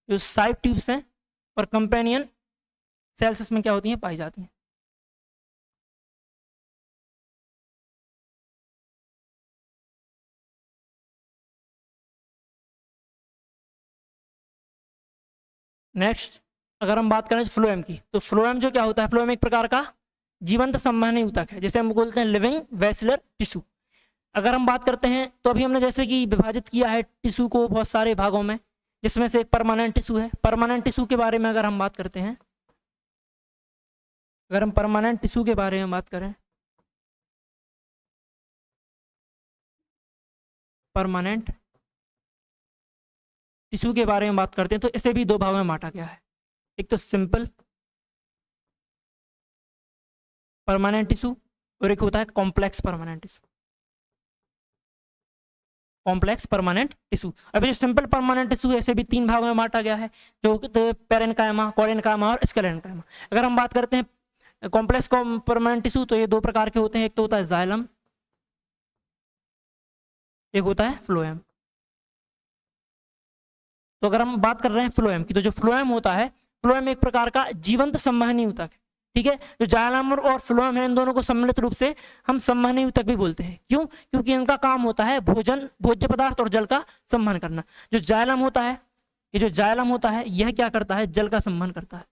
जो साइड ट्यूब्स हैं और कंपेनियन सेल्स इसमें क्या होती हैं, पाई जाती हैं। नेक्स्ट अगर हम बात करें फ्लोएम की, तो फ्लोएम जो क्या होता है, फ्लोएम एक प्रकार का जीवंत संवहनी ऊतक है, जैसे हम बोलते हैं लिविंग वेस्लर टिश्यू। अगर हम बात करते हैं तो अभी हमने जैसे कि विभाजित किया है टिश्यू को बहुत सारे भागों में, जिसमें से एक परमानेंट टिश्यू है। परमानेंट टिश्यू के बारे में अगर हम बात करते हैं, अगर हम परमानेंट टिश्यू के बारे में बात करें, परमानेंट टिश्यू के बारे में बात करते हैं, तो इसे भी 2 भागों में बांटा गया है। एक तो सिंपल परमानेंट टिश्यू और एक होता है complex permanent tissue. Complex permanent tissue. अभी जो सिंपल परमानेंट टिश्यू है इसे भी 3 भागों में बांटा गया है, जो पेरेन्काइमा, कोरेन्काइमा और स्क्लेरेन्काइमा। अगर हम बात करते हैं कॉम्प्लेक्स परमानेंट टिश्यू तो ये 2 प्रकार के होते हैं, एक तो होता है जाइलम, एक होता है फ्लोएम। तो अगर हम बात कर रहे हैं फ्लोएम की, तो जो फ्लोएम होता है, फ्लोएम एक प्रकार का जीवंत संवहनी ऊतक है, ठीक है। जो जाइलम और फ्लोएम है, इन दोनों को सम्मिलित रूप से हम संवहनी ऊतक भी बोलते हैं। क्यों? क्योंकि इनका काम होता है भोज्य पदार्थ और जल का संवहन करना। जो जाइलम होता है, ये जो जाइलम होता है यह क्या करता है? जल का संवहन करता है।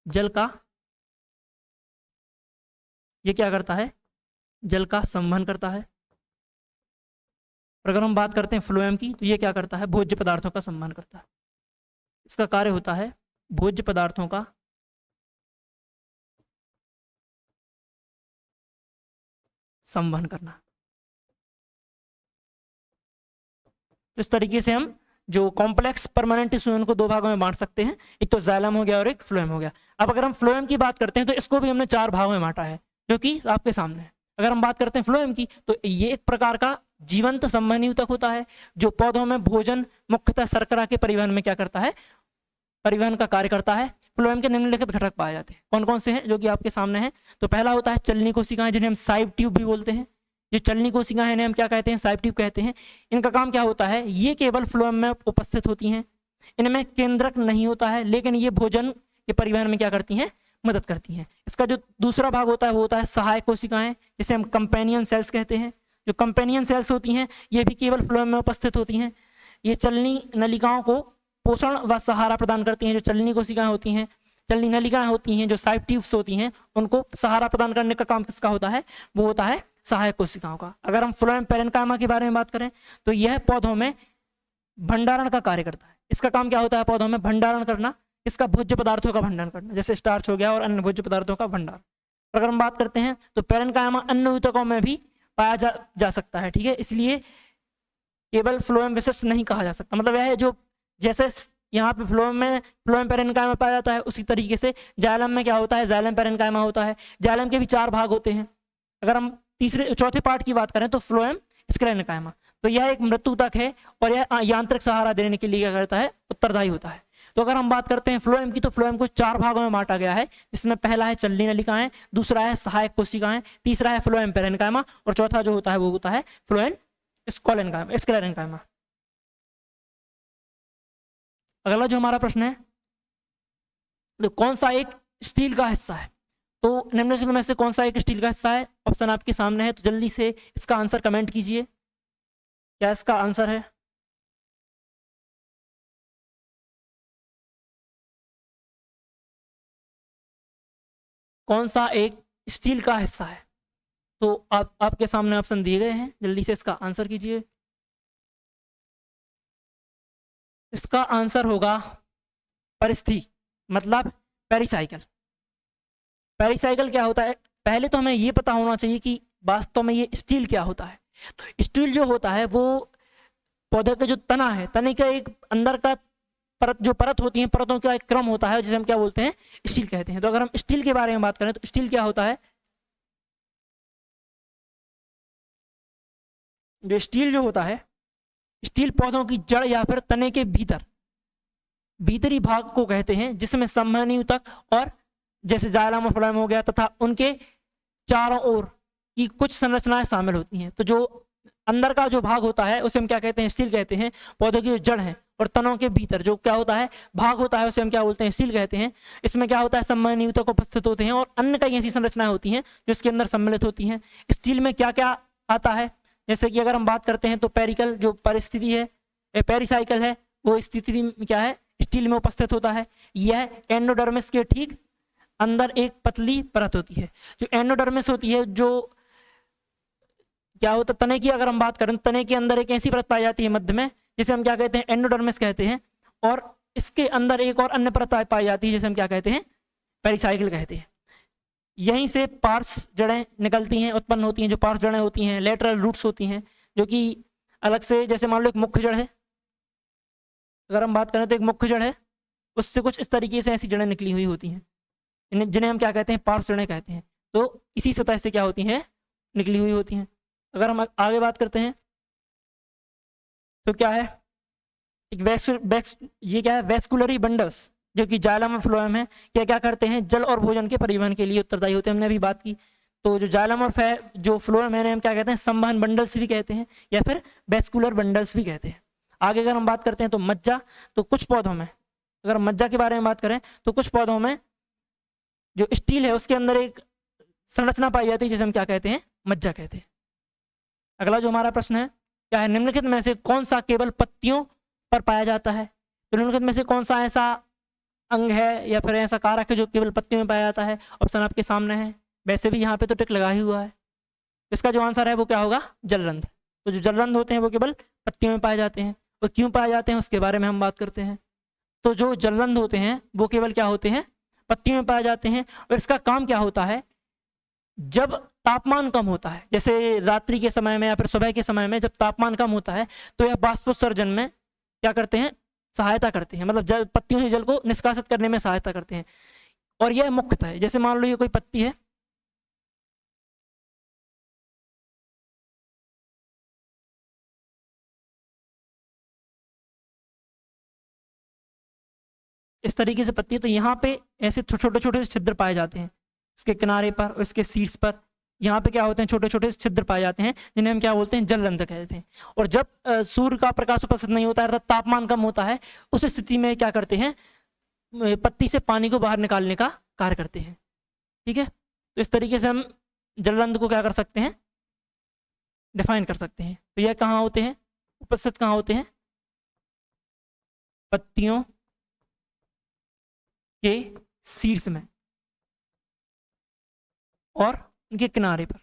जल का, ये क्या करता है? जल का संवहन करता है। और अगर हम बात करते हैं फ्लोएम की, तो ये क्या करता है? भोज्य पदार्थों का संवहन करता है। इसका कार्य होता है भोज्य पदार्थों का संवहन करना। इस तरीके से हम जो कॉम्प्लेक्स परमानेंट टिश्यू उनको 2 भागों में बांट सकते हैं, एक तो जाइलम हो गया और एक फ्लोएम हो गया। अब अगर हम फ्लोएम की बात करते हैं तो इसको भी हमने 4 भागों में बांटा है, जो कि आपके सामने है। अगर हम बात करते हैं फ्लोएम की, तो ये एक प्रकार का जीवंत संवहनी ऊतक होता है, जो पौधों में भोजन, मुख्यतः शर्करा के परिवहन में क्या करता है? परिवहन का कार्य करता है। फ्लोएम के निम्नलिखित घटक पाए जाते हैं। कौन कौन से हैं? जो कि आपके सामने हैं। तो पहला होता है चलनी कोशिकाएं, जिन्हें हम साइव ट्यूब भी बोलते हैं। जो चलनी कोशिकाएं हैं इन्हें हम क्या कहते हैं? साइव ट्यूब कहते हैं। इनका काम क्या होता है? ये केवल फ्लोएम में उपस्थित होती हैं। इनमें केंद्रक नहीं होता है, लेकिन ये भोजन के परिवहन में क्या करती हैं? मदद करती हैं। इसका जो दूसरा भाग होता है वो होता है सहायक कोशिकाएं, जिसे हम कंपेनियन सेल्स कहते हैं। जो कंपेनियन सेल्स होती हैं ये भी केवल फ्लोएम में उपस्थित होती हैं। ये चलनी नलिकाओं को पोषण व सहारा प्रदान करती हैं। जो चलनी कोशिकाएं होती हैं, चलनी नलिकाएं होती हैं, जो साइव ट्यूब्स होती हैं, उनको सहारा प्रदान करने का काम किसका होता है? वो होता है सहायक कोशिकाओं का। अगर हम फ्लोएम पेरेन्काइमा के बारे में बात करें, तो यह पौधों में भंडारण का कार्य करता है। इसका काम क्या होता है? पौधों में भंडारण करना। इसका भोज्य पदार्थों का भंडारण करना, जैसे स्टार्च हो गया और अन्य भोज्य पदार्थों का भंडार। अगर हम बात करते हैं तो पेरेन्काइमा अन्य ऊतकों में भी पाया जा सकता है, ठीक है। इसलिए केवल फ्लोएम विशिष्ट नहीं कहा जा सकता। मतलब यह है जो जैसे यहाँ पे फ्लोएम पेरेन्काइमा पाया जाता है, उसी तरीके से जाइलम में क्या होता है? जाइलम पेरेन्काइमा होता है। जाइलम के भी 4 भाग होते हैं। अगर हम चौथे पार्ट की बात करें तो फ्लोएम स्क्लेरेन्काइमा, तो यह एक मृत ऊतक है और यह यांत्रिक सहारा देने के लिए क्या करता है? उत्तरदायी होता है। तो अगर हम बात करते हैं फ्लोएम की, तो फ्लोएम को 4 भागों में बांटा गया है, जिसमें पहला है चलनी नलिकाएं, दूसरा है सहायक कोशिकाएं, तीसरा है फ्लोएम पेरेन्काइमा और चौथा जो होता है वो होता है फ्लोएम स्क्लेरेन्काइमा। अगला जो हमारा प्रश्न है, तो कौन सा एक स्टील का हिस्सा है? तो निम्नलिखित में से कौन सा एक स्टील का हिस्सा है? ऑप्शन आपके सामने है, तो जल्दी से इसका आंसर कमेंट कीजिए। क्या इसका आंसर है? कौन सा एक स्टील का हिस्सा है? तो आपके सामने ऑप्शन दिए गए हैं, जल्दी से इसका आंसर कीजिए। इसका आंसर होगा परिस्थि, मतलब पेरिसाइकिल। पेरिसाइकिल क्या होता है? पहले तो हमें ये पता होना चाहिए कि वास्तव में ये स्टील क्या होता है। तो स्टील जो होता है वो पौधे का जो तना है, तने का एक अंदर का परत होती है, परतों का एक क्रम होता है, जिसे हम क्या बोलते हैं? स्टील कहते हैं। तो अगर हम स्टील के बारे में बात करें तो स्टील क्या होता है? जो स्टील जो होता है, स्टील पौधों की जड़ या फिर तने के भीतरी भाग को कहते हैं, जिसमें संवहनी ऊतक और जैसे जाइलम और फ्लोएम हो गया तथा उनके चारों ओर की कुछ संरचनाएं शामिल होती हैं। तो जो अंदर का जो भाग होता है उसे हम क्या कहते हैं? स्टील कहते हैं। पौधों की जो जड़ है और तनों के भीतर जो क्या होता है? भाग होता है, उसे हम क्या बोलते हैं? स्टील कहते हैं। इसमें क्या होता है? संवहनी ऊतक उपस्थित होते हैं और अन्य कई ऐसी संरचनाएं होती हैं जो इसके अंदर सम्मिलित होती हैं। स्टील में क्या क्या आता है? जैसे कि अगर हम बात करते हैं तो पेरिकल जो परिस्थिति है, पेरिसाइकिल है, वो स्थिति में क्या है? स्टील में उपस्थित होता है। यह एंडोडर्मिस के ठीक अंदर एक पतली परत होती है। जो एंडोडर्मिस होती है, जो क्या होता है? तने की अगर हम बात करें, तने के अंदर एक ऐसी परत पाई जाती है मध्य में, जिसे हम क्या कहते हैं? एंडोडर्मिस कहते हैं। और इसके अंदर एक और अन्य परत पाई जाती है, जिसे हम क्या कहते हैं? पेरिसाइकिल कहते हैं। यहीं से पार्श्व जड़ें निकलती हैं, उत्पन्न होती हैं। जो पार्श्व जड़ें होती हैं, लेटरल रूट्स होती हैं, जो कि अलग से, जैसे मान लो एक मुख्य जड़ है, अगर हम बात करें तो एक मुख्य जड़ है, उससे कुछ इस तरीके से ऐसी जड़ें निकली हुई होती हैं, जिन्हें हम क्या कहते हैं? पार्श्व जड़ें कहते हैं। तो इसी सतह से क्या होती हैं? निकली हुई होती हैं। अगर हम आगे बात करते हैं तो क्या है, एक ये क्या है, वैस्कुलरी बंडल्स जो कि जाइलम और फ्लोएम है, क्या क्या करते हैं, जल और भोजन के परिवहन के लिए उत्तरदायी होते हैं, हमने अभी बात की। तो जो जाइलम और जो फ्लोएम है हम क्या कहते हैं, संवहन बंडल्स भी कहते हैं या फिर वैस्कुलर बंडल्स भी कहते हैं। आगे अगर हम बात करते हैं तो मज्जा, तो कुछ पौधों में, अगर मज्जा के बारे में बात करें तो कुछ पौधों में जो स्टील है उसके अंदर एक संरचना पाई जाती है जिसे हम क्या कहते हैं, मज्जा कहते हैं। अगला जो हमारा प्रश्न है क्या है, निम्नलिखित में से कौन सा केवल पत्तियों पर पाया जाता है। तो निम्नलिखित में से कौन सा ऐसा अंग है या फिर ऐसा कारक है जो केवल पत्तियों में पाया जाता है। ऑप्शन आपके सामने है, वैसे भी यहाँ पे तो टिक लगा ही हुआ है। इसका जो आंसर है वो क्या होगा, जलरंध्र। तो जो जलरंध्र होते हैं वो केवल पत्तियों में पाए जाते हैं, वो क्यों पाए जाते हैं उसके बारे में हम बात करते हैं। तो जो जलरंध्र होते हैं वो केवल क्या होते हैं, पत्तियों में पाए जाते हैं। और इसका काम क्या होता है, जब तापमान कम होता है, जैसे रात्रि के समय में या फिर सुबह के समय में जब तापमान कम होता है, तो यह बाष्पोत्सर्जन में क्या करते हैं, सहायता करते हैं, मतलब जल, पत्तियों से जल को निष्कासित करने में सहायता करते हैं। और यह मुख्यतः है, जैसे मान लो ये कोई पत्ती है, इस तरीके से पत्ती है, तो यहाँ पे ऐसे छोटे छोटे छिद्र पाए जाते हैं इसके किनारे पर और इसके शीर्ष पर। यहाँ पे क्या होते हैं, छोटे छोटे छिद्र पाए जाते हैं जिन्हें हम क्या बोलते हैं, जलरंध्र कहते हैं। और जब सूर्य का प्रकाश उपस्थित नहीं होता है अर्थात तापमान कम होता है, उस स्थिति में क्या करते हैं, पत्ती से पानी को बाहर निकालने का कार्य करते हैं। ठीक है, तो इस तरीके से हम जलरंध्र को क्या कर सकते हैं, डिफाइन कर सकते हैं। तो यह कहाँ होते हैं, उपस्थित कहाँ होते हैं, पत्तियों के शीर्ष में और उनके किनारे पर,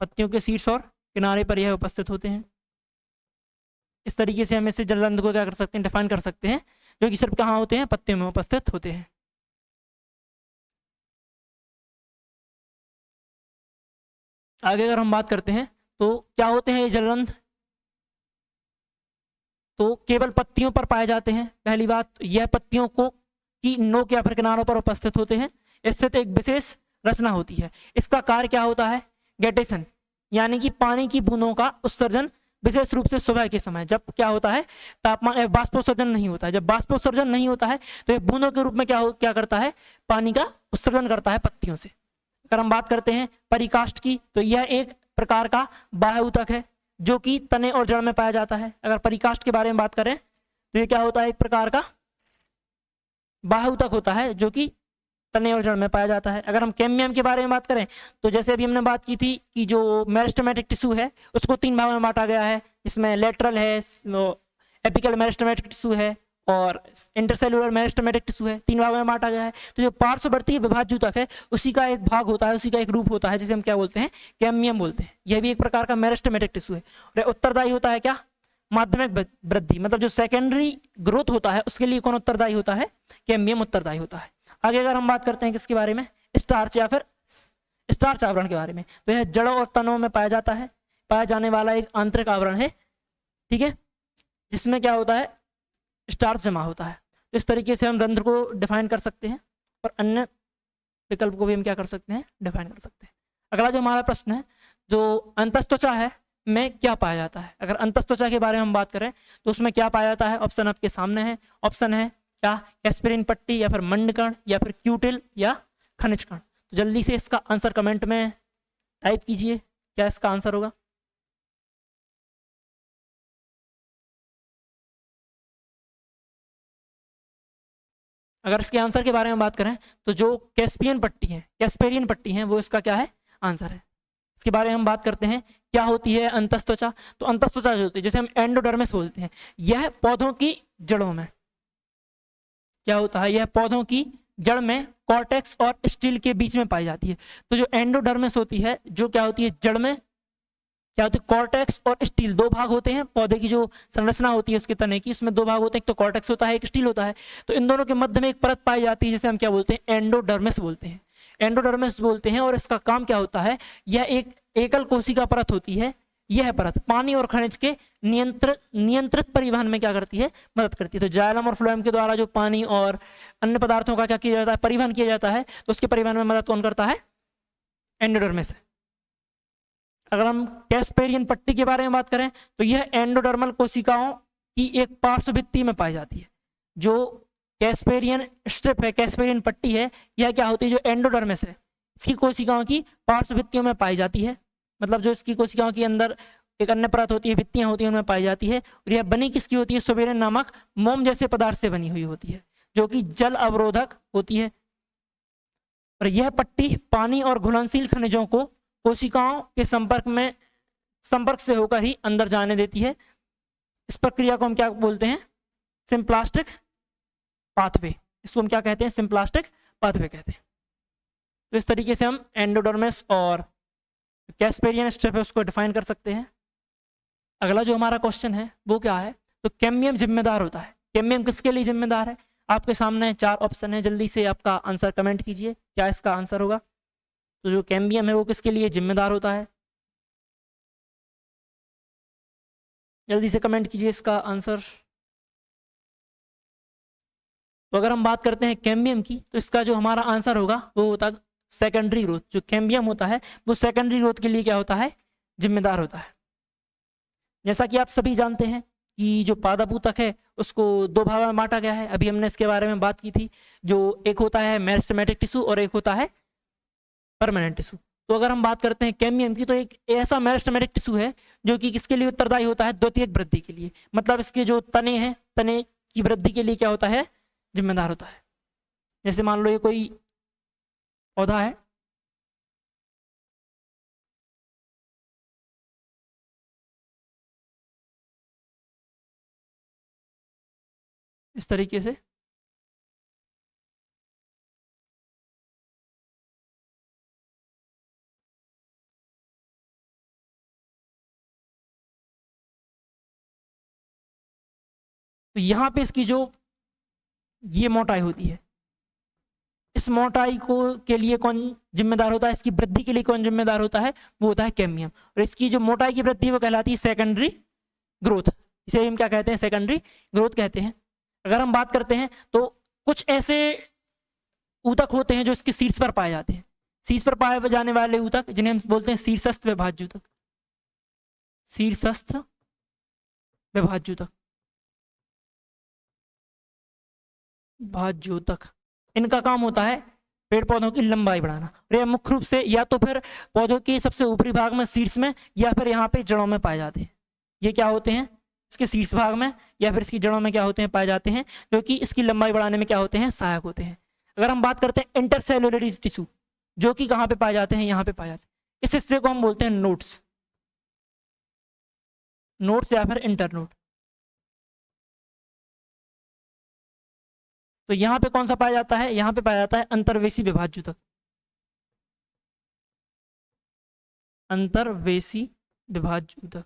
पत्तियों के शीर्ष और किनारे पर यह उपस्थित होते हैं। इस तरीके से हम इसे जलरंध्र को क्या कर सकते हैं, डिफाइन कर सकते हैं, जो कि सिर्फ कहाँ होते हैं, पत्तियों में उपस्थित होते हैं। आगे अगर हम बात करते हैं तो क्या होते हैं ये जलरंध्र, तो केवल पत्तियों पर पाए जाते हैं। पहली बात, यह पत्तियों को की नोक या फिर किनारों पर उपस्थित होते हैं। इससे तो एक विशेष रचना होती है। इसका कार्य क्या होता है, गैटेशन, यानी कि पानी की बूंदों का उत्सर्जन, विशेष रूप से सुबह के समय जब क्या होता है, तापमान बाष्पोत्सर्जन नहीं होता है। जब बाष्पोत्सर्जन नहीं होता है तो यह बूंदों के रूप में क्या करता है, पानी का उत्सर्जन करता है पत्तियों से। अगर हम बात करते हैं परिकाष्ठ की, तो यह एक प्रकार का बाह्य ऊतक है जो कि तने और जड़ में पाया जाता है। अगर परिकाष्ठ के बारे में बात करें तो ये क्या होता है, एक प्रकार का बाह्य ऊतक होता है जो कि तने और जड़ में पाया जाता है। अगर हम कैम्बियम के बारे में बात करें तो जैसे अभी हमने बात की थी कि जो मेरिस्टेमेटिक टिश्यू है उसको 3 भागों में बांटा गया है, जिसमें लेटरल है, एपिकल मेरिस्टेमेटिक टिश्यू है और इंटरसेलुलर मेरिस्टेमेटिक टिश्यू है। 3 भागों में बांटा गया है। तो जो पार्श्ववर्ती विभाज्य ऊतक है उसी का एक भाग होता है, उसी का एक रूप होता है जिसे हम क्या बोलते हैं, कैम्बियम बोलते हैं। यह भी एक प्रकार का मेरिस्टेमेटिक टिश्यू है। और उत्तरदायी होता है क्या, माध्यमिक वृद्धि, मतलब जो सेकेंडरी ग्रोथ होता है उसके लिए कौन उत्तरदायी होता है, कैम्बियम उत्तरदायी होता है। आगे अगर हम बात करते हैं किसके बारे में, स्टार्च या फिर स्टार्च आवरण के बारे में, तो यह जड़ों और तनों में पाया जाता है, पाया जाने वाला एक आंतरिक आवरण है। ठीक है, जिसमें क्या होता है, स्टार्च जमा होता है। तो इस तरीके से हम रंध्र को डिफाइन कर सकते हैं और अन्य विकल्प को भी हम क्या कर सकते हैं, डिफाइन कर सकते हैं। अगला जो हमारा प्रश्न है, जो अंतस्त्वचा है में क्या पाया जाता है। अगर अंतस्त्वचा के बारे में हम बात करें तो उसमें क्या पाया जाता है, ऑप्शन आपके सामने है। ऑप्शन है क्या, एस्पिरिन पट्टी या फिर मंडकण या फिर क्यूटिल या खनिज कण। तो जल्दी से इसका आंसर कमेंट में टाइप कीजिए, क्या इसका आंसर होगा। अगर इसके आंसर के बारे में बात करें तो जो कैस्पियन पट्टी है, कैस्पेरियन पट्टी है, वो इसका क्या है, आंसर है। इसके बारे में हम बात करते हैं, क्या होती है अंतस्त्वचा। तो अंतस्त्वचा जो होती है, जैसे हम एंडोडर्मिस बोलते हैं, यह पौधों की जड़ों में क्या होता है, यह पौधों की जड़ में कॉर्टेक्स और स्टील के बीच में पाई जाती है। तो जो एंडोडर्मिस होती है, जो क्या होती है, जड़ में क्या होती है, कॉर्टेक्स और स्टील, 2 भाग होते हैं। पौधे की जो संरचना होती है उसके तने की, उसमें 2 भाग होते हैं, एक तो कॉर्टेक्स होता है, एक स्टील होता है। तो इन दोनों के मध्य में एक परत पाई जाती है जिसे हम क्या बोलते हैं, एंडोडर्मिस बोलते हैं, एंडोडर्मिस बोलते हैं। और इसका काम क्या होता है, यह एक एकल कोशिका परत होती है। यह परत पानी और खनिज के नियंत्रित परिवहन में क्या करती है, मदद करती है। तो जाइलम और फ्लोएम के द्वारा जो पानी और अन्य पदार्थों का क्या किया जाता है, परिवहन किया जाता है, तो उसके परिवहन में मदद कौन करता है, एंडोडर्मिस है। अगर हम कैस्पेरियन पट्टी के बारे में बात करें तो यह एंडोडर्मल कोशिकाओं की एक पार्श्वभित्ति में पाई जाती है। जो कैस्पेरियन स्ट्रिप है, कैस्पेरियन पट्टी है, यह क्या होती है, जो एंडोडर्मिस है, इसकी कोशिकाओं की पार्श्वभित्तियों में पाई जाती है। मतलब जो इसकी कोशिकाओं के अंदर एक अन्य परत होती है, भित्तियां होती हैं, उनमें पाई जाती है। और यह बनी किसकी होती है, सुबेरिन नामक मोम जैसे पदार्थ से बनी हुई होती है, जो कि जल अवरोधक होती है। और यह पट्टी पानी और घुलनशील खनिजों को कोशिकाओं के संपर्क से होकर ही अंदर जाने देती है। इस प्रक्रिया को हम क्या बोलते हैं, सिम्प्लास्टिक पाथवे। इसको हम क्या कहते हैं, सिम्प्लास्टिक पाथवे कहते हैं। तो इस तरीके से हम एंडोडर्मिस और कैस्पेरियन स्ट्रिप है उसको डिफाइन कर सकते हैं। अगला जो हमारा क्वेश्चन है वो क्या है, तो कैम्बियम जिम्मेदार होता है। कैम्बियम किसके लिए जिम्मेदार है, आपके सामने 4 ऑप्शन है, जल्दी से आपका आंसर कमेंट कीजिए, क्या इसका आंसर होगा। तो जो कैम्बियम है वो किसके लिए जिम्मेदार होता है, जल्दी से कमेंट कीजिए इसका आंसर। तो अगर हम बात करते हैं कैम्बियम की, तो इसका जो हमारा आंसर होगा वो होता है सेकेंडरी ग्रोथ। जो कैम्बियम होता है वो सेकेंडरी ग्रोथ के लिए क्या होता है, जिम्मेदार होता है। जैसा कि आप सभी जानते हैं कि जो पादप ऊतक है उसको 2 भागों में बांटा गया है। अभी हमने इसके बारे में बात की थी। जो एक होता है मेरिस्टेमेटिक टिश्यू और एक होता है परमानेंट टिश्यू। तो अगर हम बात करते हैं कैम्बियम की, तो एक ऐसा मेरिस्टेमेटिक टिश्यू है जो कि किसके लिए उत्तरदायी होता है, द्वितीयक वृद्धि के लिए। मतलब इसके जो तने हैं, तने की वृद्धि के लिए क्या होता है, जिम्मेदार होता है। जैसे मान लो ये कोई पौधा है, इस तरीके से तो यहाँ पे इसकी जो ये मोटाई होती है, इस मोटाई को के लिए कौन जिम्मेदार होता है, इसकी वृद्धि के लिए कौन जिम्मेदार होता है, वो होता है कैम्बियम। और इसकी जो मोटाई की वृद्धि वो कहलाती है सेकेंडरी ग्रोथ। इसे हम क्या कहते हैं, सेकेंडरी ग्रोथ कहते हैं। अगर हम बात करते हैं तो कुछ ऐसे ऊतक होते हैं जो इसके शीर्ष पर पाए जाते हैं। शीर्ष पर पाए जाने वाले ऊतक जिन्हें हम बोलते हैं शीर्षस्थ विभाज्य ऊतक। शीर्षस्थ विभाज्य ऊतक, भाज्योतक, इनका काम होता है पेड़ पौधों की लंबाई बढ़ाना। और यह मुख्य रूप से या तो फिर पौधों के सबसे ऊपरी भाग में शीर्ष में, या फिर यहाँ पे जड़ों में पाए जाते हैं। ये क्या होते हैं, इसके शीर्ष भाग में या फिर इसकी जड़ों में क्या होते हैं, पाए जाते हैं, जो कि इसकी लंबाई बढ़ाने में क्या होते हैं, सहायक होते हैं। अगर हम बात करते हैं इंटरसेलुलर टिश्यू, जो कि कहाँ पे पाए जाते हैं, यहाँ पे पाए जाते हैं। इस हिस्से को हम बोलते हैं नोड्स, नोड्स या फिर इंटरनोड। तो यहाँ पे कौन सा पाया जाता है, यहाँ पे पाया जाता है अंतर्वेशी विभाज्य ऊतक। अंतर्वेशी विभाज्य ऊतक।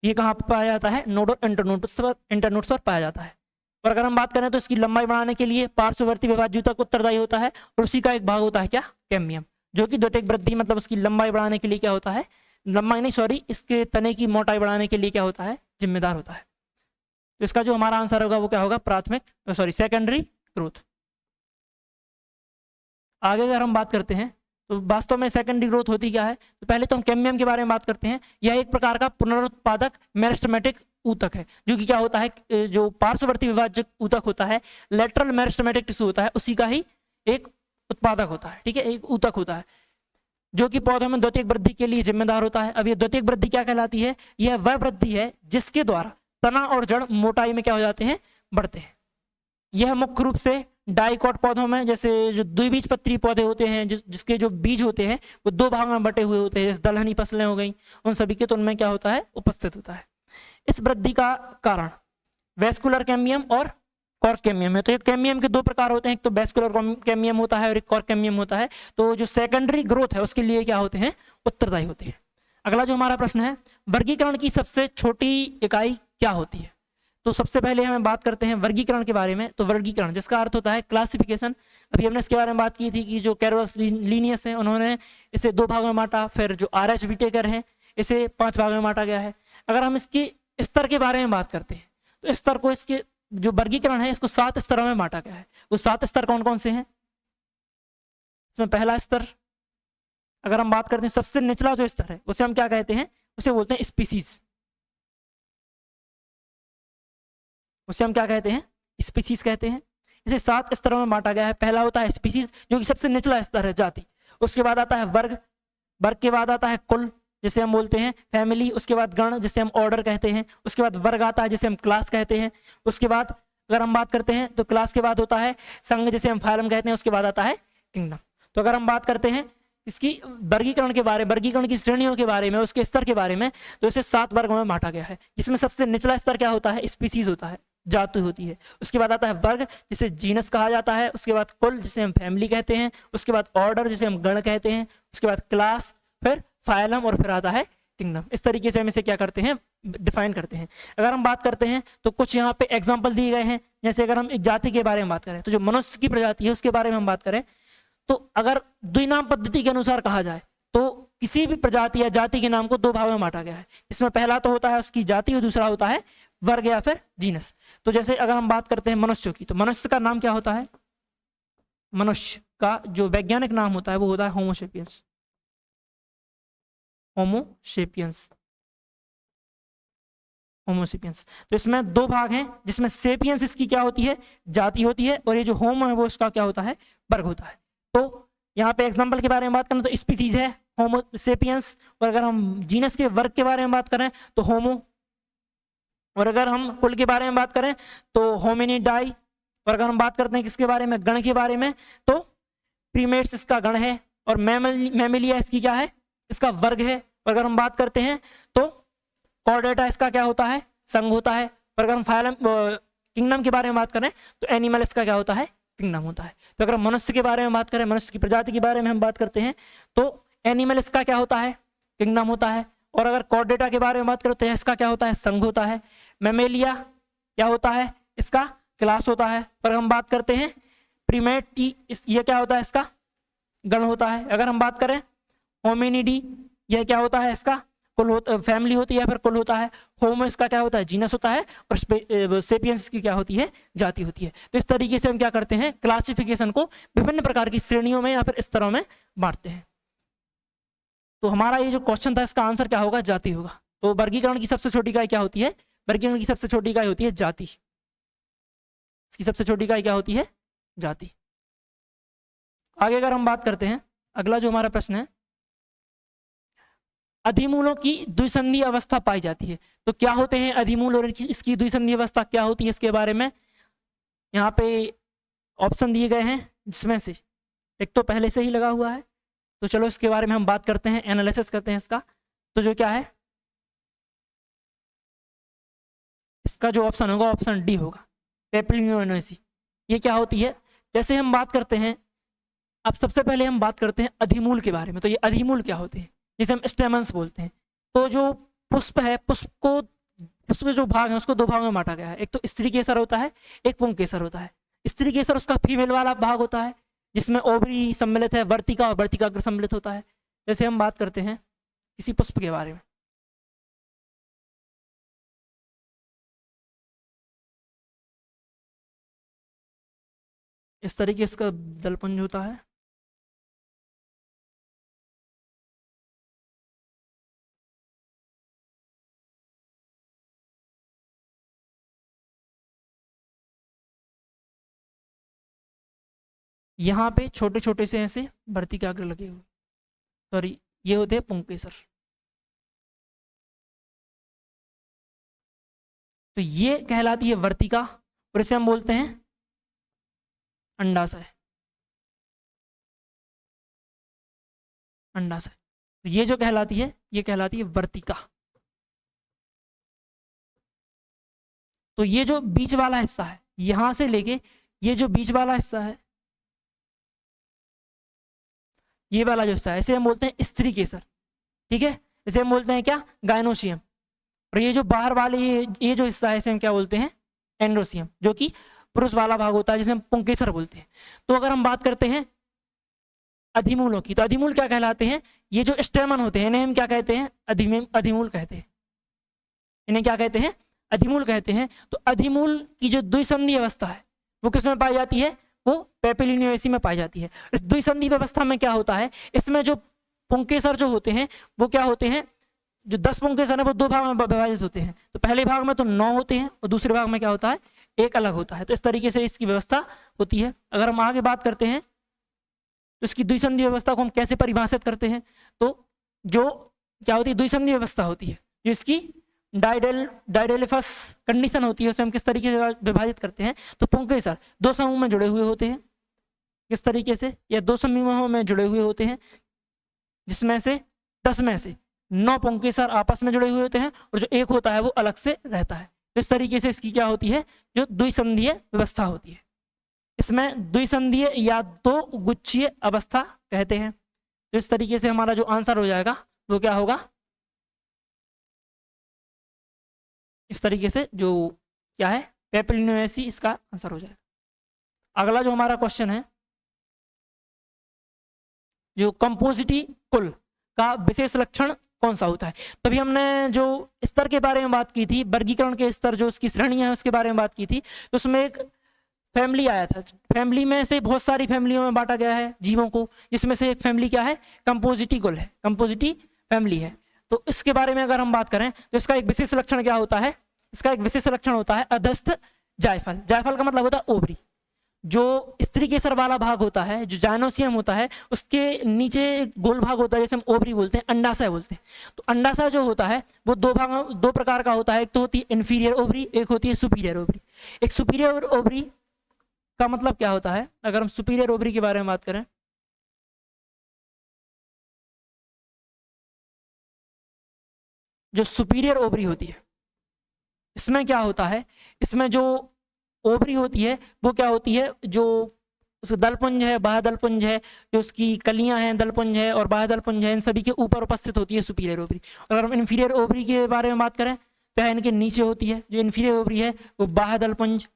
ये कहाँ पर पाया जाता है, नोड और इंटरनोड्स पर पाया जाता है। और अगर हम बात करें तो इसकी लंबाई बढ़ाने के लिए पार्श्ववर्ती विभाज्य ऊतक उत्तरदायी होता है, और उसी का एक भाग होता है क्या, कैम्बियम, जो कि द्वितीयक वृद्धि मतलब उसकी लंबाई बढ़ाने के लिए क्या होता है, लंबाई नहीं सॉरी, इसके तने की मोटाई बढ़ाने के लिए क्या होता है, जिम्मेदार होता है। तो इसका जो हमारा आंसर होगा वो क्या होगा, प्राथमिक सॉरी सेकेंडरी ग्रोथ। आगे अगर हम बात करते हैं तो वास्तव में सेकेंडरी ग्रोथ होती क्या है, तो पहले तो हम कैम्बियम के बारे में बात करते हैं। यह एक प्रकार का पुनरुत्पादक मेरिस्टेमेटिक ऊतक है, जो कि क्या होता है, जो पार्श्ववर्ती विभाजक ऊतक होता है, लेटरल मेरिस्टेमेटिक टिश्यू होता है, उसी का ही एक उत्पादक होता है। ठीक है, एक ऊतक होता है जो कि पौधों में द्वितीयक वृद्धि के लिए जिम्मेदार होता है। अब ये द्वितीयक वृद्धि क्या कहलाती है, यह वह वृद्धि है जिसके द्वारा तना और जड़ मोटाई में क्या हो जाते हैं, बढ़ते हैं। यह मुख्य रूप से डाइकॉट पौधों में, जैसे जो द्विबीजपत्री पौधे होते हैं, जिसके जो बीज होते हैं वो 2 भाग में बटे हुए होते हैं, जैसे दलहनी फसलें हो गई, उन सभी के तो उनमें क्या होता है, उपस्थित होता है। इस वृद्धि का कारण वेस्कुलर कैम्बियम और कॉर्क कैम्बियम है। तो ये कैम्बियम के 2 प्रकार होते हैं, एक तो वेस्कुलर कैम्बियम होता है और एक कॉर्क कैम्बियम होता है। तो जो सेकेंडरी ग्रोथ है उसके लिए क्या होते हैं, उत्तरदायी होते हैं। अगला जो हमारा प्रश्न है, वर्गीकरण की सबसे छोटी इकाई क्या होती है। तो सबसे पहले हमें बात करते हैं वर्गीकरण के बारे में। तो वर्गीकरण जिसका अर्थ होता है क्लासिफिकेशन। अभी हमने इसके बारे में बात की थी कि जो कैरोलस लिनियस है उन्होंने इसे 2 भागों में बांटा, फिर जो आर एच विटेकर है इसे 5 भागों में बांटा गया है। अगर हम इसकी स्तर के बारे में बात करते हैं तो स्तर को, इसके जो वर्गीकरण है इसको 7 स्तरों में बांटा गया है। वो 7 स्तर कौन कौन से हैं? इसमें पहला स्तर, अगर हम बात करते हैं सबसे निचला जो स्तर है उसे हम क्या कहते हैं? उसे बोलते हैं स्पीसीज। उसे हम क्या कहते हैं? स्पीसीज कहते हैं। इसे 7 स्तरों में बांटा गया है। पहला होता है स्पीसीज, जो कि सबसे निचला स्तर है, जाति। उसके बाद आता है वर्ग, वर्ग के बाद आता है कुल जिसे हम बोलते हैं फैमिली, उसके बाद गण जिसे हम ऑर्डर कहते हैं, उसके बाद वर्ग आता है जिसे हम क्लास कहते हैं, उसके बाद अगर हम बात करते हैं तो क्लास के बाद होता है संघ जिसे हम फाइलम कहते हैं, उसके बाद आता है किंगडम। तो अगर हम बात करते हैं इसकी वर्गीकरण के बारे में, वर्गीकरण की श्रेणियों के बारे में, उसके स्तर के बारे में, तो इसे 7 वर्गों में बांटा गया है, जिसमें सबसे निचला स्तर क्या होता है? स्पीसीज होता है, जाति होती है। उसके बाद आता है वर्ग जिसे जीनस कहा जाता है, उसके बाद कुल जिसे हम फैमिली कहते हैं, उसके बाद ऑर्डर जिसे हम गण कहते हैं, उसके बाद क्लास, फिर फाइलम और फिर आता है किंगडम। इस तरीके से हम इसे क्या करते हैं? डिफाइन करते हैं। अगर हम बात करते हैं तो कुछ यहाँ पे एग्जाम्पल दिए गए हैं। जैसे अगर हम एक जाति के बारे में बात करें तो जो मनुष्य की प्रजाति है उसके बारे में हम बात करें तो अगर द्विनाम पद्धति के अनुसार कहा जाए तो किसी भी प्रजाति या जाति के नाम को 2 भागों में बांटा गया है। इसमें पहला तो होता है उसकी जाति और दूसरा होता है वर्ग या फिर जीनस। तो जैसे अगर हम बात करते हैं मनुष्य की, तो मनुष्य का नाम क्या होता है? मनुष्य का जो वैज्ञानिक नाम होता है वो होता है होमोसेपियंस। Homo sapiens, Homo sapiens. तो इसमें 2 भाग हैं, जिसमें सेपियंस इसकी क्या होती है? जाति होती है, और ये जो होमो है वो इसका क्या होता है? वर्ग होता है। तो यहाँ पे एग्जांपल के बारे में बात करें तो स्पीसीज है होमोसेपियंस, और अगर हम जीनस के वर्ग के बारे में बात करें तो होमो, और अगर हम कुल के बारे में बात करें तो होमिनिडाई, और अगर हम बात करते हैं किसके बारे में? गण के बारे में, तो प्रीमेट्स इसका गण है, और मैमिलिया इसकी क्या है? इसका वर्ग है। और अगर हम बात करते हैं तो कॉर्डेटा इसका क्या होता है? संघ होता है। और अगर हम फाइलम किंगडम के बारे में बात करें तो एनिमल इसका क्या होता है? किंगडम होता है। तो अगर हम मनुष्य के बारे में बात करें, मनुष्य की प्रजाति के बारे में हम बात करते हैं तो एनिमल इसका क्या होता है? किंगडम होता है। और अगर कॉर्डेटा के बारे में बात करें तो इसका क्या होता है? संघ होता है। मैमेलिया क्या होता है? इसका क्लास होता है। पर हम बात करते हैं प्रीमेट की, ये क्या होता है? इसका गण होता है। अगर हम बात करें होमिनिडी, यह क्या होता है? इसका कुल होता, फैमिली होती है, फिर कुल होता है। होमो इसका क्या होता है? जीनस होता है, और सेपियंस की क्या होती है? जाति होती है। तो इस तरीके से हम क्या करते हैं? क्लासिफिकेशन को विभिन्न प्रकार की श्रेणियों में या फिर स्तरों में बांटते हैं। तो हमारा ये जो क्वेश्चन था इसका आंसर क्या होगा? जाति होगा। तो वर्गीकरण की सबसे छोटी इकाई क्या होती है? वर्गीकरण की सबसे छोटी इकाई होती है जाति। इसकी सबसे छोटी इकाई क्या होती है? जाति। आगे अगर हम बात करते हैं, अगला जो हमारा प्रश्न है, अधिमूलों की द्विसंधि अवस्था पाई जाती है। तो क्या होते हैं अधिमूल और इसकी द्विसंधि अवस्था क्या होती है? इसके बारे में यहाँ पे ऑप्शन दिए गए हैं, जिसमें से एक तो पहले से ही लगा हुआ है, तो चलो इसके बारे में हम बात करते हैं, एनालिसिस करते हैं इसका। तो जो क्या है, इसका जो ऑप्शन होगा ऑप्शन डी होगा, पेप्लियोनेसी। ये क्या होती है? जैसे हम बात करते हैं, अब सबसे पहले हम बात करते हैं अधिमूल के बारे में। तो ये अधिमूल क्या होते हैं? जिसे हम स्टेमन्स बोलते हैं। तो जो पुष्प है, पुष्प जो भाग है उसको 2 भागों में बांटा गया है। एक तो स्त्री केसर होता है, एक पुंकेसर होता है। स्त्री केसर उसका फीमेल वाला भाग होता है, जिसमें ओवरी सम्मिलित है, वर्तिका और वर्तिकाग्र सम्मिलित होता है। जैसे हम बात करते हैं किसी पुष्प के बारे में, इस तरीके इसका दलपुंज होता है। यहाँ पे छोटे छोटे से ऐसे वर्तिकाग्र लगे हुए, सॉरी ये होते हैं पुंकेसर। तो ये कहलाती है वर्तिका, और इसे हम बोलते हैं अंडाशय। अंडाशय, तो ये जो कहलाती है ये कहलाती है वर्तिका। तो ये जो बीच वाला हिस्सा है, यहां से लेके ये जो बीच वाला हिस्सा है, ये वाला जो हिस्सा है, इसे हम बोलते हैं स्त्री केसर। ठीक है, इसे हम बोलते हैं क्या? गायनोसियम। और ये जो बाहर वाले ये जो हिस्सा है इसे हम क्या बोलते हैं? एंड्रोसियम, जो कि पुरुष वाला भाग होता है, जिसे हम पुंकेसर बोलते हैं। तो अगर हम बात करते हैं अधिमूलों की, तो अधिमूल क्या कहलाते हैं? ये जो स्टेमन होते हैं इन्हें हम क्या कहते हैं? अधिमूल कहते हैं। इन्हें क्या कहते हैं? अधिमूल कहते हैं। तो अधिमूल की जो द्विसंधि अवस्था है वो किसमें पाई जाती है, वो पेपिलिनियोएसी में पाई जाती है। इस द्विसंधि व्यवस्था में क्या होता है, इसमें जो पुंकेसर जो होते हैं वो क्या होते हैं, जो 10 पुंकेसर है वो 2 भाग में विभाजित होते हैं। तो पहले भाग में तो 9 होते हैं और दूसरे भाग में क्या होता है, 1 अलग होता है। तो इस तरीके से इसकी व्यवस्था होती है। अगर हम आगे बात करते हैं तो इसकी द्विसंधि व्यवस्था को हम कैसे परिभाषित करते हैं, तो जो क्या होती है, द्विसंधि व्यवस्था होती है, जो इसकी डाइडेलिफस कंडीशन होती है, उसे हम किस तरीके से विभाजित करते हैं, तो पुंकेसर 2 समूह में जुड़े हुए होते हैं, किस तरीके से, या 2 समूहों में जुड़े हुए होते हैं, जिसमें से 10 में से 9 पुंकेसर आपस में जुड़े हुए होते हैं और जो 1 होता है वो अलग से रहता है। तो इस तरीके से इसकी क्या होती है, जो द्विसंधीय व्यवस्था होती है। इसमें द्विसंधीय या 2 गुच्छीय अवस्था कहते हैं। तो इस तरीके से हमारा जो आंसर हो जाएगा वो क्या होगा, इस तरीके से जो क्या है, पेपिलिनियोएसी इसका आंसर हो जाएगा। अगला जो हमारा क्वेश्चन है, जो कंपोजिटी कुल का विशेष लक्षण कौन सा होता है। तभी हमने जो स्तर के बारे में बात की थी, वर्गीकरण के स्तर, जो उसकी श्रेणी है उसके बारे में बात की थी, तो उसमें एक फैमिली आया था। फैमिली में से बहुत सारी फैमिलियों में बांटा गया है जीवों को, जिसमें से एक फैमिली क्या है, कंपोजिटी कुल है, कंपोजिटी फैमिली है। तो इसके बारे में अगर हम बात करें तो इसका एक विशेष लक्षण क्या होता है, इसका एक विशेष लक्षण होता है अधस्थ जायफल। जायफल का मतलब होता है ओवरी। जो स्त्री केसर वाला भाग होता है, जो जाइनोसियम होता है, उसके नीचे गोल भाग होता है, जैसे हम ओवरी बोलते हैं, अंडाशय बोलते हैं। तो अंडाशय जो होता है वो 2 प्रकार का होता है। एक तो होती है इन्फीरियर ओवरी, एक होती है सुपीरियर ओवरी। एक सुपीरियर ओवरी का मतलब क्या होता है, अगर हम सुपीरियर ओवरी के बारे में बात करें, जो सुपीरियर ओवरी होती है, इसमें क्या होता है, इसमें जो ओवरी होती है वो क्या होती है, जो उसका दलपुंज है, बाह्यदलपुंज है, जो उसकी कलियां हैं, दलपुंज है और बाह्यदलपुंज है, इन सभी के ऊपर उपस्थित होती है सुपीरियर ओवरी। अगर हम इन्फीरियर ओवरी के बारे में बात करें तो है इनके नीचे होती है। जो इन्फीरियर ओवरी है वो बाह्यदलपुंज,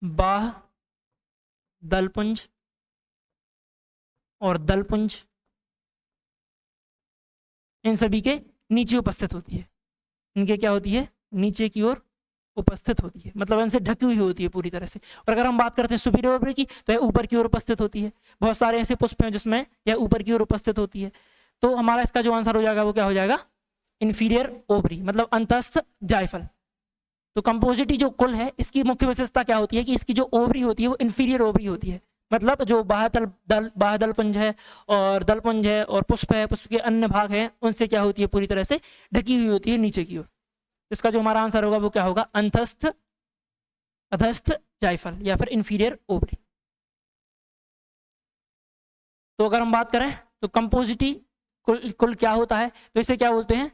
बाह्यदलपुंज और दलपुंज, इन सभी के नीचे उपस्थित होती है। इनके क्या होती है, नीचे की ओर उपस्थित होती है, मतलब इनसे ढकी हुई होती है पूरी तरह से। और अगर हम बात करते हैं सुपीरियर ओवरी की, तो यह ऊपर की ओर उपस्थित होती है। बहुत सारे ऐसे पुष्प हैं जिसमें यह ऊपर की ओर उपस्थित होती है। तो हमारा इसका जो आंसर हो जाएगा वो क्या हो जाएगा, इन्फीरियर ओवरी, मतलब अंतस्थ जायफल। तो कंपोजिटी जो कुल है, इसकी मुख्य विशेषता क्या होती है कि इसकी जो ओवरी होती है वो इन्फीरियर ओवरी होती है। मतलब जो बाह्यदलपुंज है और दलपुंज है और पुष्प है, पुष्प के अन्य भाग हैं, उनसे क्या होती है, पूरी तरह से ढकी हुई होती है नीचे की ओर। इसका जो हमारा आंसर होगा वो क्या होगा, अंतस्थ अधस्थ जायफल या फिर इन्फीरियर ओवरी। तो अगर हम बात करें तो कंपोजिटी कुल क्या होता है, तो इसे क्या बोलते हैं,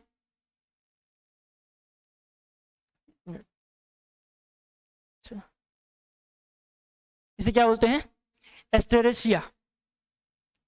इसे क्या बोलते हैं, एस्टेरेशिया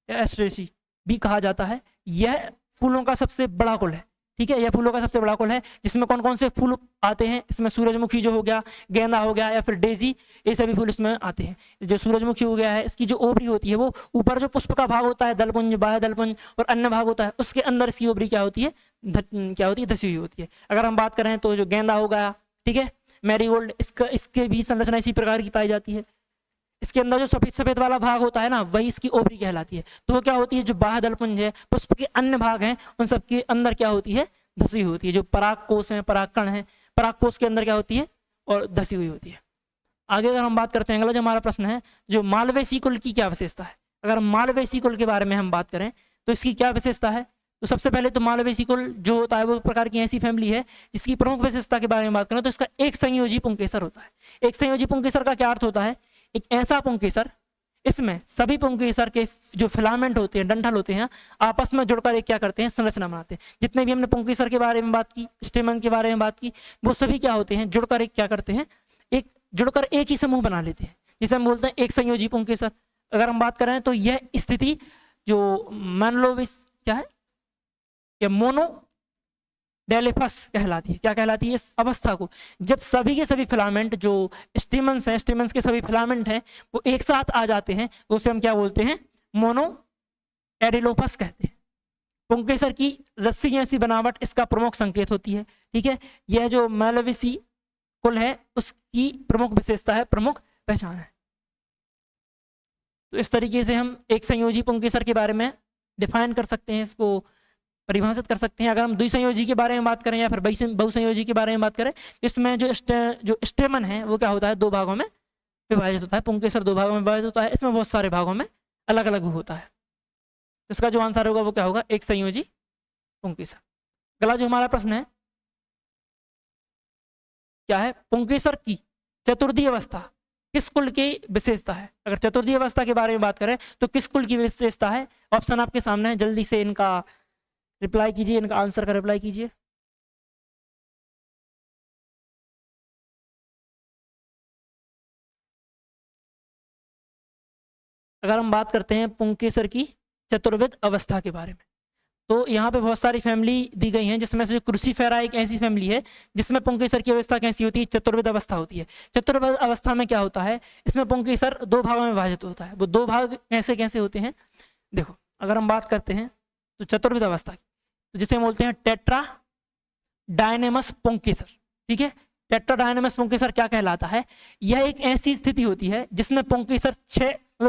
या एस्टेरेसी भी कहा जाता है। यह फूलों का सबसे बड़ा कुल है, ठीक है, यह फूलों का सबसे बड़ा कुल है, जिसमें कौन कौन से फूल आते हैं, इसमें सूरजमुखी जो हो गया, गेंदा हो गया या फिर डेजी, ये सभी फूल इसमें आते हैं। जो सूरजमुखी हो गया है, इसकी जो ओवरी होती है वो ऊपर जो पुष्प का भाग होता है, दलपुंज, बाह्यदलपुंज और अन्य भाग होता है, उसके अंदर इसकी ओवरी क्या होती है, धसी हुई होती है। अगर हम बात करें तो जो गेंदा हो गया, ठीक है, मैरीगोल्ड, इसके भी संरचना इसी प्रकार की पाई जाती है। इसके अंदर जो सफेद सफेद वाला भाग होता है ना, वही इसकी ओवरी कहलाती है। तो वो क्या होती है, जो बाह्यदलपुंज है, पुष्प के अन्य भाग हैं, उन सबके अंदर क्या होती है, धसी हुई होती है। जो परागकोश है, परागकण है, परागकोश के अंदर क्या होती है, और धसी हुई होती है। आगे अगर हम बात करते हैं, अगला जो हमारा प्रश्न है, जो मालवेसी कुल की क्या विशेषता है। अगर मालवेसी कुल के बारे में हम बात करें तो इसकी क्या विशेषता है, तो सबसे पहले तो मालवेसी कुल जो होता है वो प्रकार की ऐसी फैमिली है जिसकी प्रमुख विशेषता के बारे में बात करें तो इसका एक संयोजी पुंकेसर होता है। एक संयोजी पुंकेसर का क्या अर्थ होता है, एक ऐसा पुंकेसर, इसमें सभी पुंकेसर के जो फिलामेंट होते हैं, डंठल होते हैं, आपस में जुड़कर एक क्या करते हैं, संरचना बनाते हैं। जितने भी हमने पुंकेसर के बारे में बात की, स्टेमन के बारे में बात की, वो सभी क्या होते हैं, जुड़कर एक क्या करते हैं, जुड़कर एक ही समूह बना लेते हैं, जिसे हम बोलते हैं एक संयोजी पुंकेसर। अगर हम बात करें तो यह स्थिति जो मैनलोविस क्या है, यह मोनोडेलिफस कहलाती है। क्या कहलाती है, इस अवस्था को जब सभी के सभी फिलामेंट जो स्टेमन्स हैं, स्टेमन्स के सभी फिलामेंट हैं, वो एक साथ आ जाते हैं, तो उसे हम क्या बोलते हैं, मोनोडेलिफस कहते हैं। पुंकेसर की रस्सी जैसी बनावट इसका प्रमुख संकेत होती है। ठीक है, यह जो मालवेसी कुल है उसकी प्रमुख विशेषता है, प्रमुख पहचान है। तो इस तरीके से हम एक संयोजी पुंकेसर के बारे में डिफाइन कर सकते हैं, इसको परिभाषित कर सकते हैं। अगर हम द्विसंयोजी के बारे में बात करें या फिर बहुसंयोजी के बारे में बात करें, इसमें जो स्टेमन है वो क्या होता है, दो भागों में विभाजित होता है। पुंकेसर दो भागों में विभाजित होता है, इसमें बहुत सारे भागों में अलग अलग होता है। इसका जो आंसर होगा वो क्या होगा, एक संयोजी पुंकेसर। अगला जो हमारा प्रश्न है क्या है, पुंकेसर की चतुर्थी अवस्था किस कुल की विशेषता है। अगर चतुर्थी अवस्था के बारे में बात करें तो किस कुल की विशेषता है। ऑप्शन आपके सामने है, जल्दी से इनका रिप्लाई कीजिए, इनका आंसर का रिप्लाई कीजिए। अगर हम बात करते हैं पुंकेसर की चतुर्विध अवस्था के बारे में, तो यहाँ पे बहुत सारी फैमिली दी गई हैं, जिसमें से क्रूसीफेरा एक ऐसी फैमिली है जिसमें पुंकेसर की अवस्था कैसी होती है, चतुर्विध अवस्था होती है। चतुर्विध अवस्था में क्या होता है, इसमें पुंकेसर दो भागों में विभाजित होता है। वो दो भाग कैसे कैसे होते हैं, देखो अगर हम बात करते हैं तो चतुर्विध अवस्था की, तो जिसे हम बोलते हैं टेट्रा डायनेमस पुंकेसर। ठीक है, टेट्रा डायनेमस पुंकेसर क्या कहलाता है, यह एक ऐसी स्थिति होती है जिसमें पुंकेसर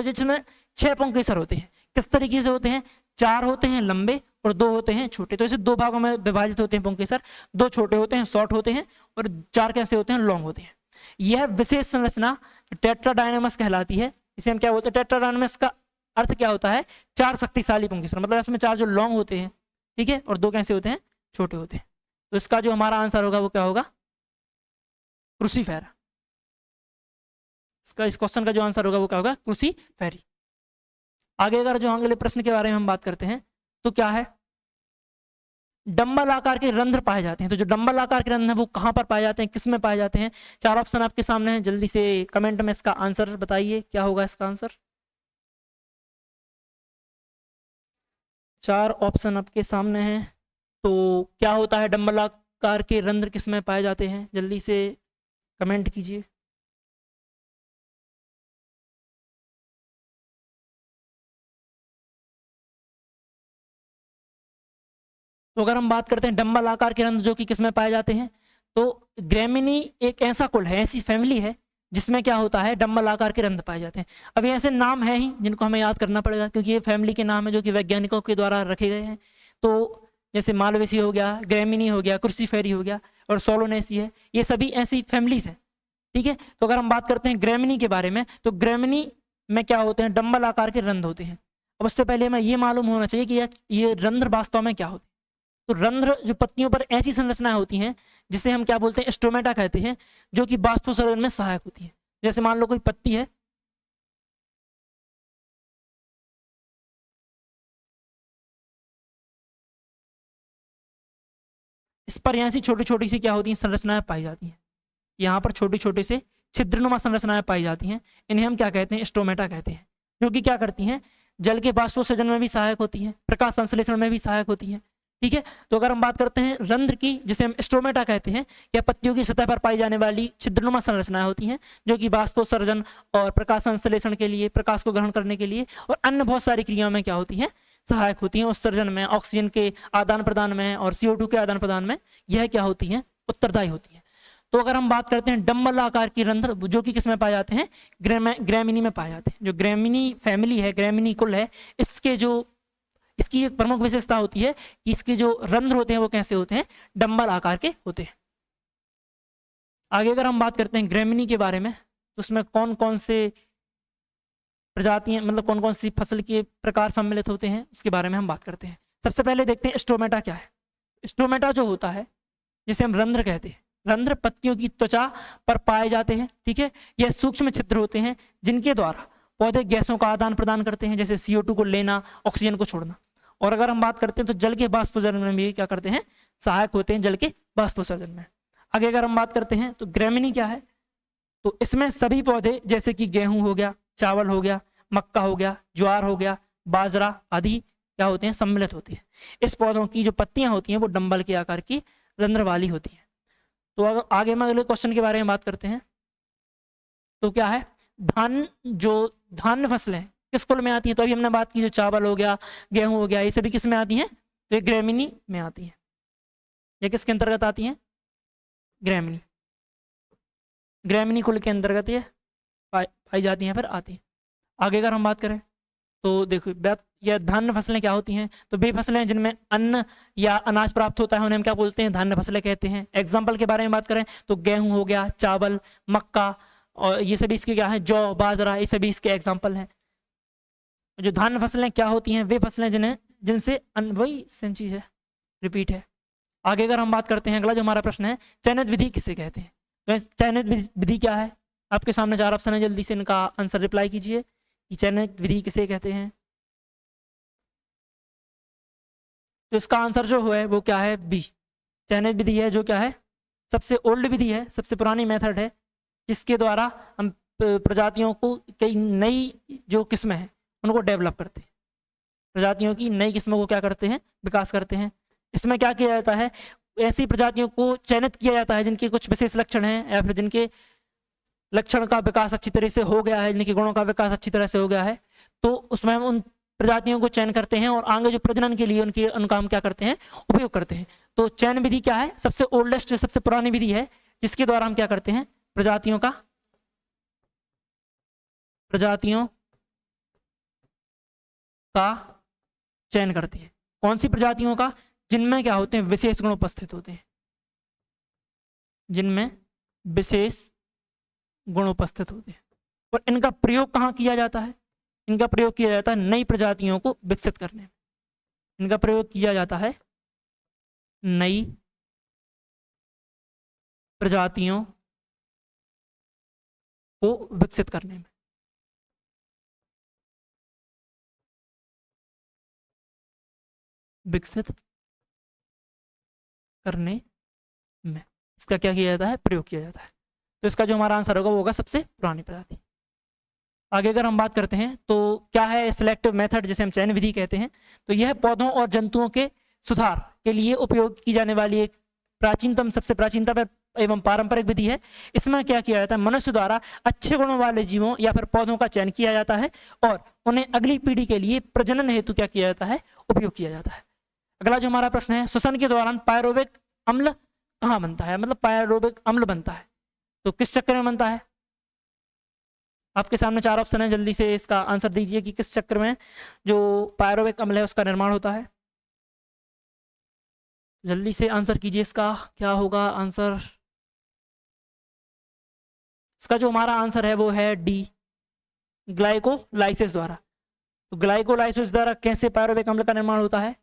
जिसमें 6 पुंकेसर होते हैं। किस तरीके से होते हैं, 4 होते हैं लंबे और 2 होते हैं छोटे। तो इसे दो भागों में विभाजित होते हैं पुंकेसर, 2 छोटे होते हैं शॉर्ट होते हैं और 4 कैसे होते हैं, लॉन्ग होते हैं। यह विशेष संरचना टेट्रा डायनेमस कहलाती है। इसे हम क्या बोलते हैं, टेट्रा डायनेमस का अर्थ क्या होता है, 4 शक्तिशाली पुंकेसर, मतलब इसमें 4 जो लॉन्ग होते हैं, ठीक है, और 2 कैसे होते हैं, छोटे होते हैं। तो इसका जो हमारा आंसर होगा वो क्या होगा, क्रूसीफेरा। इसका इस क्वेश्चन का जो आंसर होगा वो क्या होगा, क्रूसीफेरी। आगे अगर जो अगले प्रश्न के बारे में हम बात करते हैं तो क्या है, डंबल आकार के रंध्र पाए जाते हैं। तो जो डंबल आकार के रंध्र हैं वो कहाँ पर पाए जाते हैं, किस में पाए जाते हैं। 4 ऑप्शन आपके सामने हैं, जल्दी से कमेंट में इसका आंसर बताइए, क्या होगा इसका आंसर। 4 ऑप्शन आपके सामने हैं, तो क्या होता है, डंबल आकार के रंध्र किस में पाए जाते हैं, जल्दी से कमेंट कीजिए। तो अगर हम बात करते हैं डंबल आकार के रंध्र जो कि किस में पाए जाते हैं, तो ग्रेमिनी एक ऐसा कुल है, ऐसी फैमिली है जिसमें क्या होता है, डंबल आकार के रंध्र पाए जाते हैं। अब ये ऐसे नाम है ही जिनको हमें याद करना पड़ेगा, क्योंकि ये फैमिली के नाम है जो कि वैज्ञानिकों के द्वारा रखे गए हैं। तो जैसे मालवेसी हो गया, ग्रेमिनी हो गया, क्रूसीफेरी हो गया और सोलोनेसी है, ये सभी ऐसी फैमिलीज हैं। ठीक है, तो अगर हम बात करते हैं ग्रेमिनी के बारे में, तो ग्रेमिनी में क्या होते हैं, डंबल आकार के रंध्र होते हैं। अब उससे पहले हमें ये मालूम होना चाहिए कि ये रंध्र वास्तव में क्या होते हैं। तो रंध्र जो पत्तियों पर ऐसी संरचनाएं होती हैं जिसे हम क्या बोलते हैं, स्टोमेटा कहते हैं, जो कि बाष्पोत्सर्जन में सहायक होती है। जैसे मान लो कोई पत्ती है, इस पर यहाँ सी छोटी छोटी सी क्या होती हैं, संरचनाएं पाई जाती हैं। यहाँ पर छोटी छोटी से छिद्रनुमा संरचनाएं पाई जाती हैं, इन्हें हम क्या कहते हैं, स्टोमेटा कहते हैं, जो कि क्या करती हैं, जल के बाष्पोत्सर्जन में भी सहायक होती हैं, प्रकाश संश्लेषण में भी सहायक होती हैं। ठीक है, तो अगर हम बात करते हैं रंध्र की, जिसे हम स्टोमेटा कहते हैं, या पत्तियों की सतह पर पाई जाने वाली छिद्रनुमा संरचनाएं होती हैं, जो कि बाष्पोत्सर्जन और प्रकाश संश्लेषण के लिए, प्रकाश को ग्रहण करने के लिए और अन्य बहुत सारी क्रियाओं में क्या होती हैं, सहायक होती हैं। उत्सर्जन में, ऑक्सीजन के आदान प्रदान में और CO2 के आदान प्रदान में यह क्या होती हैं, उत्तरदायी होती है। तो अगर हम बात करते हैं डंबल आकार की रंध्र, जो कि किसमें पाए जाते हैं, ग्रेमिनी में पाए जाते हैं। जो ग्रेमिनी फैमिली है, ग्रेमिनी कुल है, इसकी एक प्रमुख विशेषता होती है कि इसके जो रंध्र होते हैं वो कैसे होते हैं, डंबल आकार के होते हैं। आगे अगर हम बात करते हैं ग्रेमिनी के बारे में, तो उसमें कौन कौन से प्रजातियां, मतलब कौन कौन सी फसल के प्रकार सम्मिलित होते हैं, उसके बारे में हम बात करते हैं। सबसे पहले देखते हैं स्टोमेटा क्या है। स्टोमेटा जो होता है, जिसे हम रंध्र कहते हैं, रंध्र पत्तियों की त्वचा पर पाए जाते हैं। ठीक है, यह सूक्ष्म छिद्र होते हैं जिनके द्वारा पौधे गैसों का आदान प्रदान करते हैं, जैसे CO2 को लेना, ऑक्सीजन को छोड़ना। और अगर हम बात करते हैं तो जल के बाष्पोत्सर्जन में भी क्या करते हैं, सहायक होते हैं, जल के बाष्पोत्सर्जन में। आगे अगर हम बात करते हैं तो ग्रेमिनी क्या है, तो इसमें सभी पौधे जैसे कि गेहूं हो गया, चावल हो गया, मक्का हो गया, ज्वार हो गया, बाजरा आदि क्या होते हैं, सम्मिलित होती है। इस पौधों की जो पत्तियां होती हैं वो डंबल के आकार की रंध्र वाली होती है। तो अगर आगे हम अगले क्वेश्चन के बारे में बात करते हैं तो क्या है, धान्य फसलें किस कुल में आती हैं। तो अभी हमने बात की, जो चावल हो गया, गेहूं हो गया, ये सभी किस में आती हैं, तो ये ग्रेमिनी में आती है। ये किसके अंतर्गत आती हैं? ग्रेमिनी। ग्रेमिनी कुल के अंतर्गत ये पाई जाती हैं, फिर आती हैं। आगे अगर हम बात करें तो देखो ये धान्य फसलें क्या होती हैं? तो वे फसलें जिनमें अन्न या अनाज प्राप्त होता है उन्हें हम क्या बोलते हैं? धान्य फसलें कहते हैं। एग्जाम्पल के बारे में बात करें तो गेहूं हो गया, चावल, मक्का, और ये सभी इसके क्या है? जौ, बाजरा, ये सभी इसके एग्जाम्पल हैं। जो धान्य फसलें क्या होती हैं? वे फसलें जिनसे वही सेम चीज है, रिपीट है। आगे अगर हम बात करते हैं, अगला जो हमारा प्रश्न है, चयनित विधि किसे कहते हैं? तो चयनित विधि क्या है? आपके सामने 4 ऑप्शन है, जल्दी से इनका आंसर रिप्लाई कीजिए कि चयनित विधि किसे कहते हैं। तो इसका आंसर जो है वो क्या है? बी। चयनित विधि है जो क्या है? सबसे ओल्ड विधि है, सबसे पुरानी मेथड है, जिसके द्वारा हम प्रजातियों को कई नई जो किस्में हैं उनको डेवलप करते हैं। प्रजातियों की नई किस्मों को क्या करते हैं? विकास करते हैं। इसमें क्या किया जाता है? ऐसी प्रजातियों को चयनित किया जाता है जिनके कुछ विशेष लक्षण हैं, या फिर जिनके लक्षण का विकास अच्छी तरह से हो गया है, जिनके गुणों का विकास अच्छी तरह से हो गया है, तो उसमें हम उन प्रजातियों को चयन करते हैं और आगे जो प्रजनन के लिए उनका हम क्या करते हैं? उपयोग करते हैं। तो चयन विधि क्या है? सबसे ओल्डेस्ट, सबसे पुरानी विधि है, जिसके द्वारा हम क्या करते हैं? प्रजातियों का चयन करते हैं। कौन सी प्रजातियों का? जिनमें क्या होते हैं? विशेष गुण उपस्थित होते हैं। जिनमें विशेष गुण उपस्थित होते हैं। और इनका प्रयोग कहाँ किया जाता है? इनका प्रयोग किया जाता है नई प्रजातियों को विकसित करने में। इनका प्रयोग किया जाता है नई प्रजातियों को विकसित करने में। विकसित करने में इसका क्या किया जाता है? प्रयोग किया जाता है। तो इसका जो हमारा आंसर होगा वो होगा सबसे पुरानी प्रजाति। आगे अगर हम बात करते हैं तो क्या है सिलेक्टिव मेथड, जिसे हम चयन विधि कहते हैं? तो यह पौधों और जंतुओं के सुधार के लिए उपयोग की जाने वाली एक प्राचीनतम, सबसे प्राचीनतम एवं पारंपरिक विधि है। इसमें क्या किया जाता है? मनुष्य द्वारा अच्छे गुणों वाले जीवों या फिर पौधों का चयन किया जाता है और उन्हें अगली पीढ़ी के लिए प्रजनन हेतु क्या किया जाता है? उपयोग किया जाता है। अगला जो हमारा प्रश्न है, श्वसन के दौरान पायरोविक अम्ल कहाँ बनता है? मतलब पायरोविक अम्ल बनता है तो किस चक्र में बनता है? आपके सामने 4 ऑप्शन है, जल्दी से इसका आंसर दीजिए कि किस चक्र में जो पायरोविक अम्ल है उसका निर्माण होता है। जल्दी से आंसर कीजिए, इसका क्या होगा आंसर? इसका जो हमारा आंसर है वो है डी, ग्लाइकोलाइसिस द्वारा। तो ग्लाइकोलाइसिस द्वारा कैसे पायरोविक अम्ल का निर्माण होता है?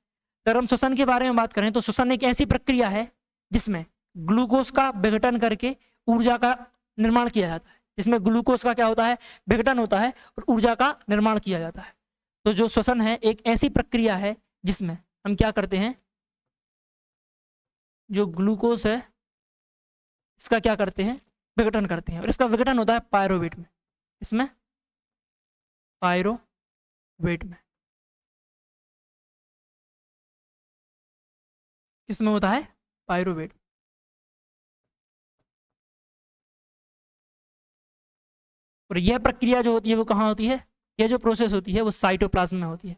अगर हम श्वसन के बारे में बात करें तो श्वसन एक ऐसी प्रक्रिया है जिसमें ग्लूकोज का विघटन करके ऊर्जा का निर्माण किया जाता है। जिसमें ग्लूकोज का क्या होता है? विघटन होता है और ऊर्जा का निर्माण किया जाता है। तो जो श्वसन है एक ऐसी प्रक्रिया है जिसमें हम क्या करते हैं? जो ग्लूकोज है इसका क्या करते हैं? विघटन करते हैं, और इसका विघटन होता है पायरोवेट में। इसमें पायरोवेट में किसमें होता है? पायरोवेट। और यह प्रक्रिया जो होती है वो कहाँ होती है? यह जो प्रोसेस होती है वो साइटोप्लाज्म में होती है।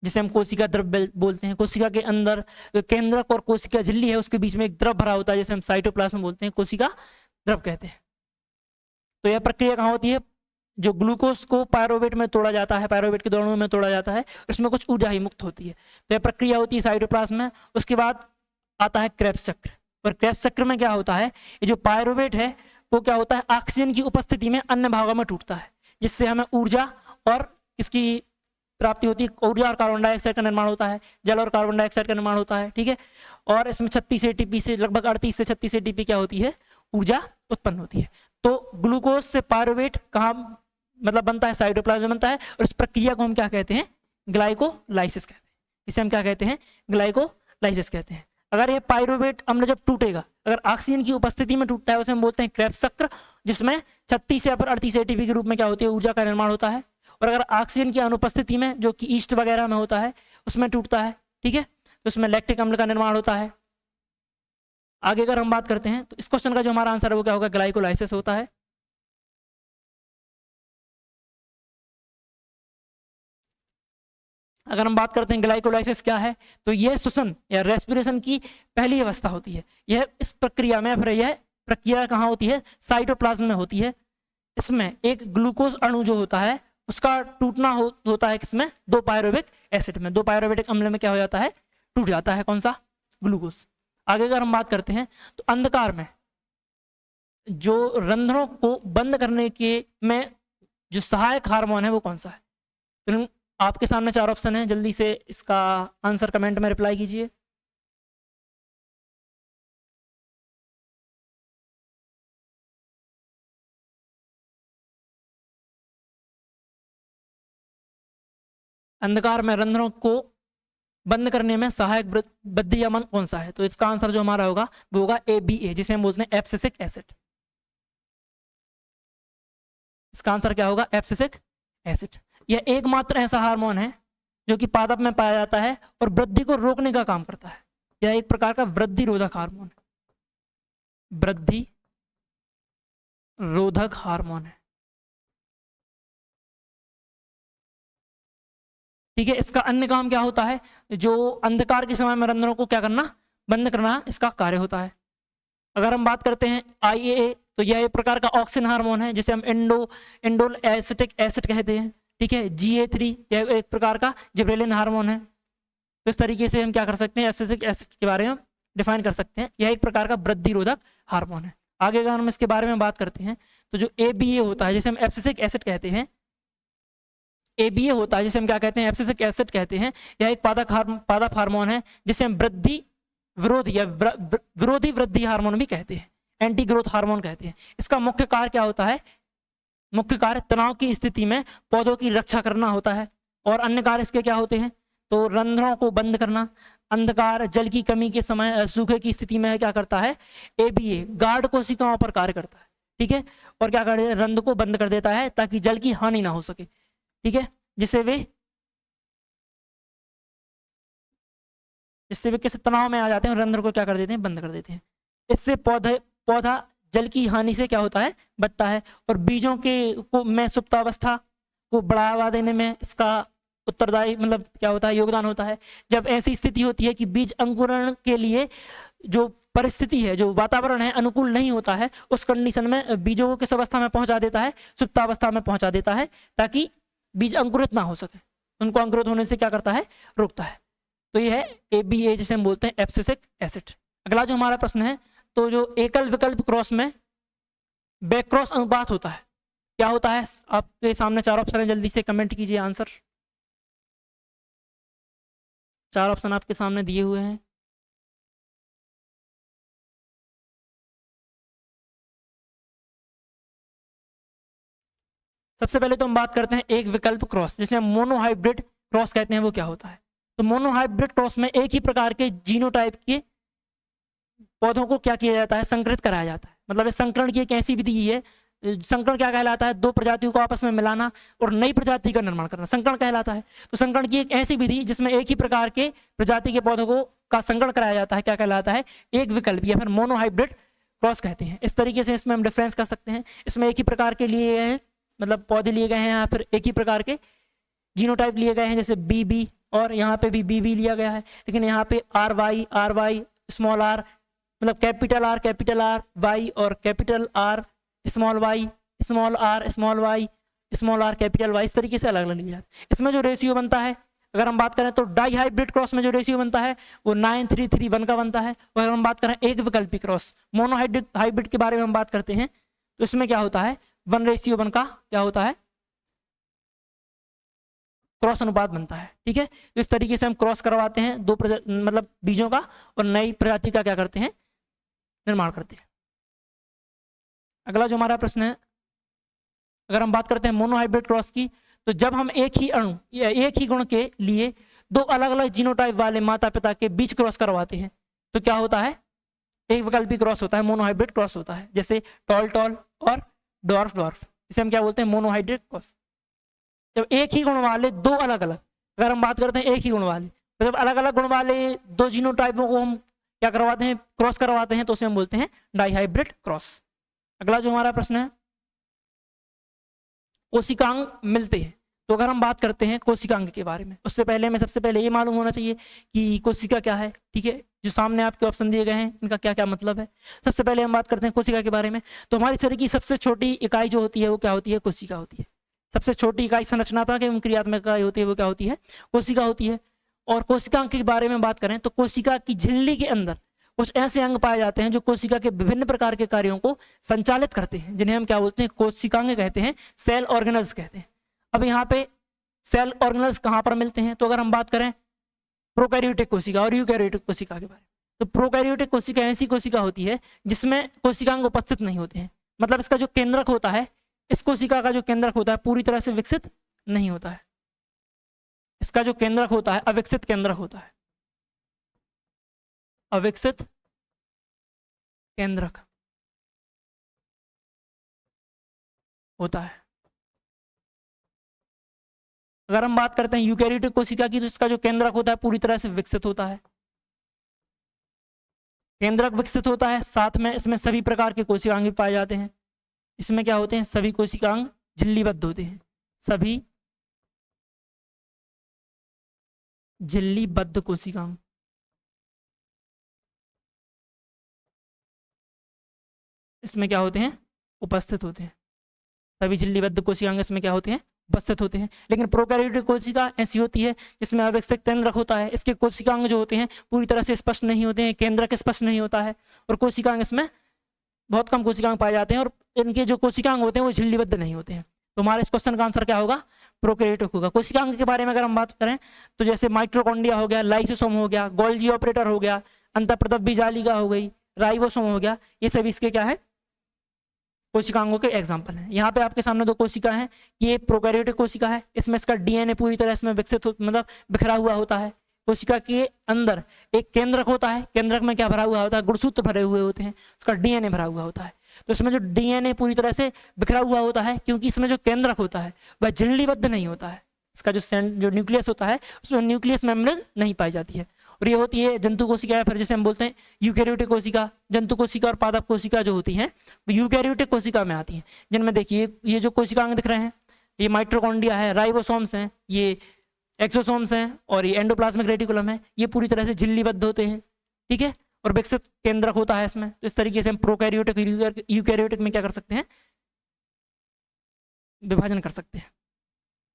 जिसे हम कोशिका द्रव बोलते हैं। कोशिका के अंदर केंद्रक और कोशिका झिल्ली है, उसके बीच में एक द्रव भरा होता है जिसे हम साइटोप्लाज्म बोलते हैं, कोशिका द्रव कहते हैं। तो यह प्रक्रिया कहाँ होती है? जो ग्लूकोज को पायरोवेट में तोड़ा जाता है, पायरोवेट के दो अणुओं में तोड़ा जाता है, उसमें कुछ ऊर्जा ही मुक्त होती है। तो यह प्रक्रिया होती है साइटोप्लाज्म में। उसके बाद आता है क्रेब्स चक्र। और क्रेब्स चक्र में क्या होता है? ये जो पायरोवेट है वो क्या होता है? ऑक्सीजन की उपस्थिति में अन्य भागों में टूटता है, जिससे हमें ऊर्जा और किसकी प्राप्ति होती है? ऊर्जा और कार्बन डाइऑक्साइड का निर्माण होता है, जल और कार्बन डाइऑक्साइड का निर्माण होता है। ठीक है। और इसमें 36 एटीपी से लगभग 38 से 36 एटीपी क्या होती है? ऊर्जा उत्पन्न होती है। तो ग्लूकोज से पायरोवेट कहाँ मतलब बनता है? साइटोप्लाज्म बनता है। और इस प्रक्रिया को हम क्या कहते हैं? ग्लाइकोलाइसिस कहते हैं। इसे हम क्या कहते हैं? ग्लाइकोलाइसिस कहते हैं। अगर ये पायरोवेट अम्ल जब टूटेगा, अगर ऑक्सीजन की उपस्थिति में टूटता है, उसे हम बोलते हैं क्रेब्स चक्र, जिसमें 36 या फिर 38 एटीपी के रूप में क्या होती है? ऊर्जा का निर्माण होता है। और अगर ऑक्सीजन की अनुपस्थिति में, जो कि ईस्ट वगैरह में होता है, उसमें टूटता है। ठीक है। तो उसमें लैक्टिक अम्ल का निर्माण होता है। आगे अगर हम बात करते हैं तो इस क्वेश्चन का जो हमारा आंसर है वो क्या होगा? ग्लाइकोलाइसिस होता है। अगर हम बात करते हैं ग्लाइकोलाइसिस क्या है, तो यह श्वसन या रेस्पिरेशन की पहली अवस्था होती है। यह इस प्रक्रिया में, फिर यह प्रक्रिया कहाँ होती है, साइटोप्लाज्म में होती है। इसमें एक ग्लूकोज अणु जो होता है उसका टूटना होता है किसमें, 2 पायरुविक एसिड में। 2 पायरुवेटिक अम्ल में क्या हो जाता है, टूट जाता है कौन सा, ग्लूकोज। आगे अगर हम बात करते हैं तो अंधकार में जो रंध्रों को बंद करने के में जो सहायक हार्मोन है वो कौन सा है। तो आपके सामने 4 ऑप्शन है, जल्दी से इसका आंसर कमेंट में रिप्लाई कीजिए। अंधकार में रंध्रों को बंद करने में सहायक बद्धियमन कौन सा है, तो इसका आंसर जो हमारा होगा वो होगा ABA, जिसे हम बोलते हैं एब्सिसिक एसिड। इसका आंसर क्या होगा, एब्सिसिक एसिड। यह एकमात्र ऐसा हार्मोन है जो कि पादप में पाया जाता है और वृद्धि को रोकने का काम करता है। यह एक प्रकार का वृद्धि रोधक हार्मोन है, वृद्धि रोधक हार्मोन है। ठीक है, इसका अन्य काम क्या होता है, जो अंधकार के समय में रंध्रों को क्या करना, बंद करना, इसका कार्य होता है। अगर हम बात करते हैं IAA, तो यह एक प्रकार का ऑक्सीजन हार्मोन है जिसे हम इंडोल एसिटिक एसिड कहते हैं। ठीक है, GA3 यह एक प्रकार का जिबरेलिन हार्मोन है। तो इस तरीके से हम क्या कर सकते हैं, एब्सिसिक एसिड के बारे में डिफाइन कर सकते हैं। यह एक प्रकार का वृद्धि रोधक हार्मोन है। आगे अगर हम इसके बारे में बात करते हैं तो जो ABA होता है जिसे हम एब्सिसिक एसिड कहते हैं, ABA होता है जिसे हम क्या कहते हैं, एब्सिसिक एसिड कहते हैं। यह एक पादप हार्मोन है जिसे हम वृद्धि विरोधी या विरोधी वृद्धि हार्मोन भी कहते हैं, एंटी ग्रोथ हार्मोन कहते हैं। इसका मुख्य कार्य क्या होता है, मुख्य कार्य तनाव की स्थिति में पौधों की रक्षा करना होता है। और अन्य कार्य इसके क्या होते हैं, तो रंध्रों को बंद करना, अंधकार, जल की कमी के समय, सूखे की स्थिति में क्या करता है, ABA गार्ड कोशिकाओं पर कार्य करता है। ठीक है, और क्या करता है, रंध्र को बंद कर देता है ताकि जल की हानि ना हो सके। ठीक है, जिससे वे किस तनाव में आ जाते हैं, रंध्र को क्या कर देते हैं, बंद कर देते हैं। इससे पौधा जल की हानि से क्या होता है, बचता है। और बीजों में सुप्तावस्था को बढ़ावा देने में इसका उत्तरदायी मतलब क्या होता है, योगदान होता है। जब ऐसी स्थिति होती है कि बीज अंकुरण के लिए जो परिस्थिति है, जो वातावरण है, अनुकूल नहीं होता है, उस कंडीशन में बीजों को किस अवस्था में पहुंचा देता है, सुप्तावस्था में पहुंचा देता है, ताकि बीज अंकुरित ना हो सके, उनको अंकुरित होने से क्या करता है, रोकता है। तो ये है ABA जिसे हम बोलते हैं एब्सिसिक एसिड। अगला जो हमारा प्रश्न है, तो जो एकल विकल्प क्रॉस में बैक क्रॉस अनुपात होता है, क्या होता है। आपके सामने 4 ऑप्शन है, जल्दी से कमेंट कीजिए आंसर। 4 ऑप्शन आपके सामने दिए हुए हैं। सबसे पहले तो हम बात करते हैं एक विकल्प क्रॉस, जिसे हम मोनोहाइब्रिड क्रॉस कहते हैं, वो क्या होता है। तो मोनोहाइब्रिड क्रॉस में एक ही प्रकार के जीनोटाइप के पौधों को क्या किया जाता है, संकरित कराया जाता है। मतलब इस संकरण की एक ऐसी विधि है, संकरण क्या कहलाता है, 2 प्रजातियों को आपस में मिलाना और नई प्रजाति का निर्माण करना, संकरण कहलाता है। तो संकरण की एक ऐसी विधि जिसमें एक ही प्रकार के प्रजाति के पौधों को का संकरण कराया जाता है, क्या कहलाता है, एक विकल्प या फिर मोनोहाइब्रिड क्रॉस कहते हैं। इस तरीके से इसमें हम डिफरेंस कर सकते हैं। इसमें एक ही प्रकार के लिए हैं, मतलब पौधे लिए गए हैं, या फिर एक ही प्रकार के जीनोटाइप लिए गए हैं, जैसे BB, और यहाँ पे भी BB लिया गया है। लेकिन यहाँ पे RY स्मॉल r, मतलब कैपिटल R Y और capital R small y, small r small y, small r capital Y, इस तरीके से अलग अलग लिया जाता है। इसमें जो रेशियो बनता है, अगर हम बात करें तो डाई हाइब्रिड क्रॉस में जो रेशियो बनता है वो 9:3:1 का बनता है। और अगर हम बात करें एक विकल्पी क्रॉस मोनो हाइब्रिड के बारे में हम बात करते हैं, तो इसमें क्या होता है, 1:1 का क्या होता है, क्रॉस अनुपात बनता है। ठीक है, तो इस तरीके से हम क्रॉस करवाते हैं मतलब बीजों का, और नई प्रजाति का क्या करते हैं, निर्माण करते हैं। अगला जो हमारा प्रश्न है, अगर हम बात करते हैं मोनोहाइब्रिड क्रॉस की, तो जब हम एक ही अणु या एक ही गुण के लिए 2 अलग अलग जीनोटाइप वाले माता पिता के बीच क्रॉस करवाते हैं, तो क्या होता है, एक विकल्पी क्रॉस होता है, मोनोहाइब्रिड क्रॉस होता है। जैसे टॉल और डॉर्फ, इसे हम क्या बोलते हैं, मोनोहाइब्रिड क्रॉस। जब एक ही गुण वाले 2 अलग अलग, अगर हम बात करते हैं एक ही गुण वाले, तो जब अलग अलग गुण वाले 2 जीनोटाइपों को हम क्या करवाते हैं, क्रॉस करवाते हैं, तो उसे हम बोलते हैं डाईहाइब्रिड क्रॉस। अगला जो हमारा प्रश्न है, कोशिकांग मिलते हैं तो अगर हम बात करते हैं कोशिकांग के बारे में, उससे पहले हमें सबसे पहले ये मालूम होना चाहिए कि कोशिका क्या है। ठीक है, जो सामने आपके ऑप्शन दिए गए हैं इनका क्या क्या मतलब है। सबसे पहले हम बात करते हैं कोशिका के बारे में। तो हमारे शरीर की सबसे छोटी इकाई जो होती है वो क्या होती है, कोशिका होती है। सबसे छोटी इकाई संरचनात्मक एवं क्रियात्मक इकाई होती है वो क्या होती है, कोशिका होती है। और कोशिकांग के बारे में बात करें तो कोशिका की झिल्ली के अंदर कुछ ऐसे अंग पाए जाते हैं जो कोशिका के विभिन्न प्रकार के कार्यों को संचालित करते हैं, जिन्हें हम क्या बोलते हैं, कोशिकांग कहते हैं, सेल ऑर्गेनल्स कहते हैं। अब यहाँ पे सेल ऑर्गेनल्स कहाँ पर मिलते हैं, तो अगर हम बात करें प्रोकैरियोटिक कोशिका और यूकैरियोटिक कोशिका के बारे में, तो प्रोकैरियोटिक कोशिका ऐसी कोशिका होती है जिसमें कोशिकांग उपस्थित नहीं होते हैं। मतलब इसका जो केंद्रक होता है, इस कोशिका का जो केंद्रक होता है पूरी तरह से विकसित नहीं होता है। इसका जो केंद्रक होता है अविकसित केंद्रक होता है, अविकसित केंद्रक होता है। अगर हम बात करते हैं यूकैरियोटिक कोशिका की, तो इसका जो केंद्रक होता है पूरी तरह से विकसित होता है, केंद्रक विकसित होता है। साथ में इसमें सभी प्रकार के कोशिकांग भी पाए जाते हैं। इसमें क्या होते हैं, सभी कोशिकांग झिल्लीबद्ध होते हैं, सभी झिल्लीबद्ध कोशिकांग इसमें क्या होते हैं, उपस्थित होते हैं। सभी झिल्लीबद्ध कोशिकांग इसमें क्या होते हैं, उपस्थित होते हैं। लेकिन प्रोकैरियोटिक कोशिका ऐसी होती है जिसमें अविकसित केंद्रक होता है। इसके कोशिकांग जो होते हैं पूरी तरह से स्पष्ट नहीं होते हैं, केंद्रक स्पष्ट नहीं होता है, और कोशिकांग इसमें बहुत कम कोशिकांग पाए जाते हैं, और इनके जो कोशिकांग होते हैं वो झिल्लीबद्ध नहीं होते हैं। तो हमारे इस क्वेश्चन का आंसर क्या होगा, प्रोकैरियोटिक होगा। कोशिकांग के बारे में अगर हम बात करें तो जैसे माइटोकॉन्ड्रिया हो गया, लाइसोसोम हो गया, गोल्गी ऑपरेटर हो गया, अंतःप्रदव्य जालिका हो गई, राइबोसोम हो गया, ये सभी इसके क्या है, कोशिकांगों के एग्जाम्पल हैं। यहाँ पे आपके सामने दो कोशिका हैं, ये प्रोकैरियोटिक कोशिका है, इसमें इसका डीएनए पूरी तरह इसमें विकसित मतलब बिखरा हुआ होता है। कोशिका के अंदर एक केंद्रक होता है, केंद्रक में क्या भरा हुआ होता है, गुणसूत्र भरे हुए होते हैं, उसका डीएनए भरा हुआ होता है। तो इसमें जो डीएनए पूरी तरह से बिखरा हुआ होता है, क्योंकि इसमें जो केंद्रक होता है वह झिल्लीबद्ध नहीं होता है। इसका जो न्यूक्लियस होता है उसमें न्यूक्लियस मेम्ब्रेन नहीं पाई जाती है, और ये होती है जंतु कोशिका, या फिर जैसे हम बोलते हैं यूकैरियोटिक कोशिका। जंतु कोशिका और पादप कोशिका जो होती हैं वो यूकैरियोटिक कोशिका में आती हैं, जिनमें देखिए ये जो कोशिकांग दिख रहे हैं ये माइटोकॉन्ड्रिया है, राइबोसोम्स हैं, ये एक्सोसोम्स हैं, और ये एंडोप्लाज्मिक रेटिकुलम है। ये पूरी तरह से झिल्लीबद्ध होते हैं, ठीक है, और विकसित केंद्रक होता है इसमें। तो इस तरीके से हम प्रोकैरियोटिक यूकैरियोटिक में क्या कर सकते हैं, विभाजन कर सकते हैं।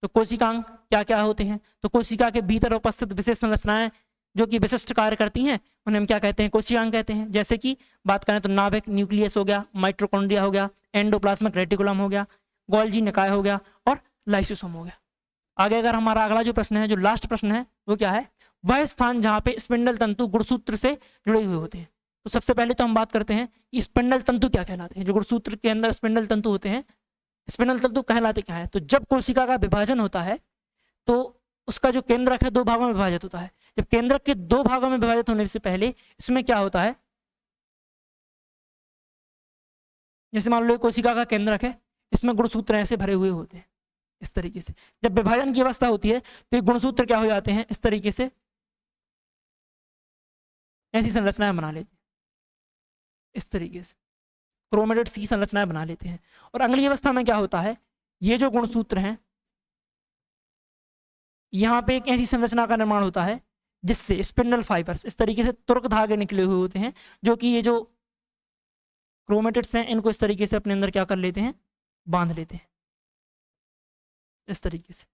तो कोशिकांग क्या क्या होते हैं, तो कोशिका के भीतर उपस्थित विशेष संरचनाएं जो कि विशिष्ट कार्य करती हैं उन्हें हम क्या कहते हैं, कोशिकांग कहते हैं। जैसे कि बात करें तो नाभिक न्यूक्लियस हो गया, माइटोकॉन्ड्रिया हो गया, एंडोप्लाज्मिक रेटिकुलम हो गया, गोल्गी निकाय हो गया, और लाइसोसोम हो गया। आगे अगर हमारा अगला जो प्रश्न है, जो लास्ट प्रश्न है, वो क्या है, वह स्थान जहाँ पे स्पिंडल तंतु गुणसूत्र से जुड़े हुए होते हैं। तो सबसे पहले तो हम बात करते हैं कि स्पिंडल तंतु क्या कहलाते हैं। जो गुणसूत्र के अंदर स्पिंडल तंतु होते हैं, स्पिंडल तंतु कहलाते क्या है, तो जब कोशिका का विभाजन होता है तो उसका जो केंद्रक है दो भागों में विभाजित होता है। जब केंद्रक के दो भागों में विभाजित होने से पहले इसमें क्या होता है, जैसे मान लो कोशिका का केंद्रक है, इसमें गुणसूत्र ऐसे भरे हुए होते हैं इस तरीके से। जब विभाजन की अवस्था होती है तो ये गुणसूत्र क्या हो जाते हैं, इस तरीके से ऐसी संरचनाएं बना लेते हैं, इस तरीके से क्रोमेटिड्स की संरचनाएं बना लेते हैं। और अगली अवस्था में क्या होता है, ये जो गुणसूत्र हैं यहाँ पे एक ऐसी संरचना का निर्माण होता है जिससे स्पिंडल फाइबर्स, इस तरीके से तुरक धागे निकले हुए होते हैं, जो कि ये जो क्रोमेटिड्स हैं इनको इस तरीके से अपने अंदर क्या कर लेते हैं, बांध लेते हैं इस तरीके से।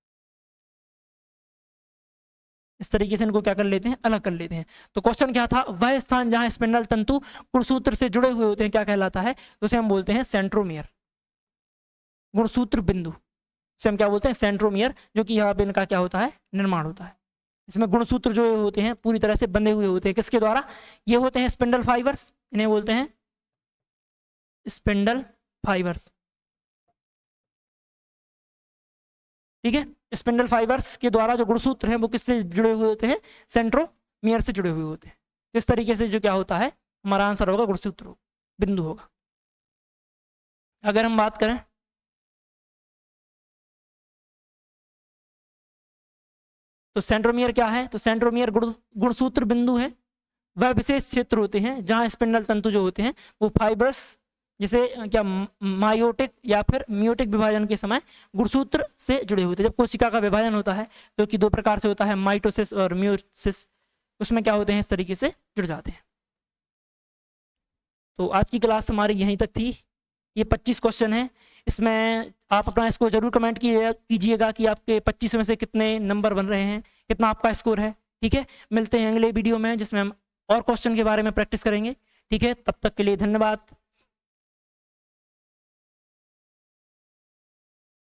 इस तरीके से इनको क्या कर लेते हैं, अलग कर लेते हैं। तो क्वेश्चन क्या था, वह स्थान जहां स्पिंडल तंतु गुणसूत्र से जुड़े हुए होते हैं क्या कहलाता है, उसे हम बोलते हैं सेंट्रोमियर, गुणसूत्र बिंदु से हम क्या बोलते हैं, सेंट्रोमियर, जो कि यहाँ पे इनका क्या होता है, निर्माण होता है। इसमें गुणसूत्र जो होते हैं पूरी तरह से बंधे हुए होते हैं, किसके द्वारा, ये होते हैं स्पिंडल फाइबर्स, इन्हें बोलते हैं स्पिंडल फाइबर्स, ठीक है। स्पिंडल फाइबर्स के द्वारा जो गुणसूत्र हैं वो किससे जुड़े हुए होते हैं, सेंट्रोमियर से जुड़े हुए होते हैं। इस तरीके से जो क्या होता है, हमारा आंसर होगा गुणसूत्र बिंदु होगा। अगर हम बात करें तो सेंट्रोमियर क्या है, तो सेंट्रोमियर गुणसूत्र बिंदु है, वह विशेष क्षेत्र होते हैं जहां स्पिंडल तंतु जो होते हैं वो फाइबर्स जिसे क्या मायोटिक या फिर मियोटिक विभाजन के समय गुणसूत्र से जुड़े हुए थे। जब कोशिका का विभाजन होता है जो कि दो प्रकार से होता है, माइटोसिस और मियोसिस, उसमें क्या होते हैं, इस तरीके से जुड़ जाते हैं। तो आज की क्लास हमारी यहीं तक थी। ये 25 क्वेश्चन है, इसमें आप अपना स्कोर जरूर कमेंट कीजिएगा कि आपके 25 में से कितने नंबर बन रहे हैं, कितना आपका स्कोर है। ठीक है, मिलते हैं अगले वीडियो में जिसमें हम और क्वेश्चन के बारे में प्रैक्टिस करेंगे। ठीक है, तब तक के लिए धन्यवाद।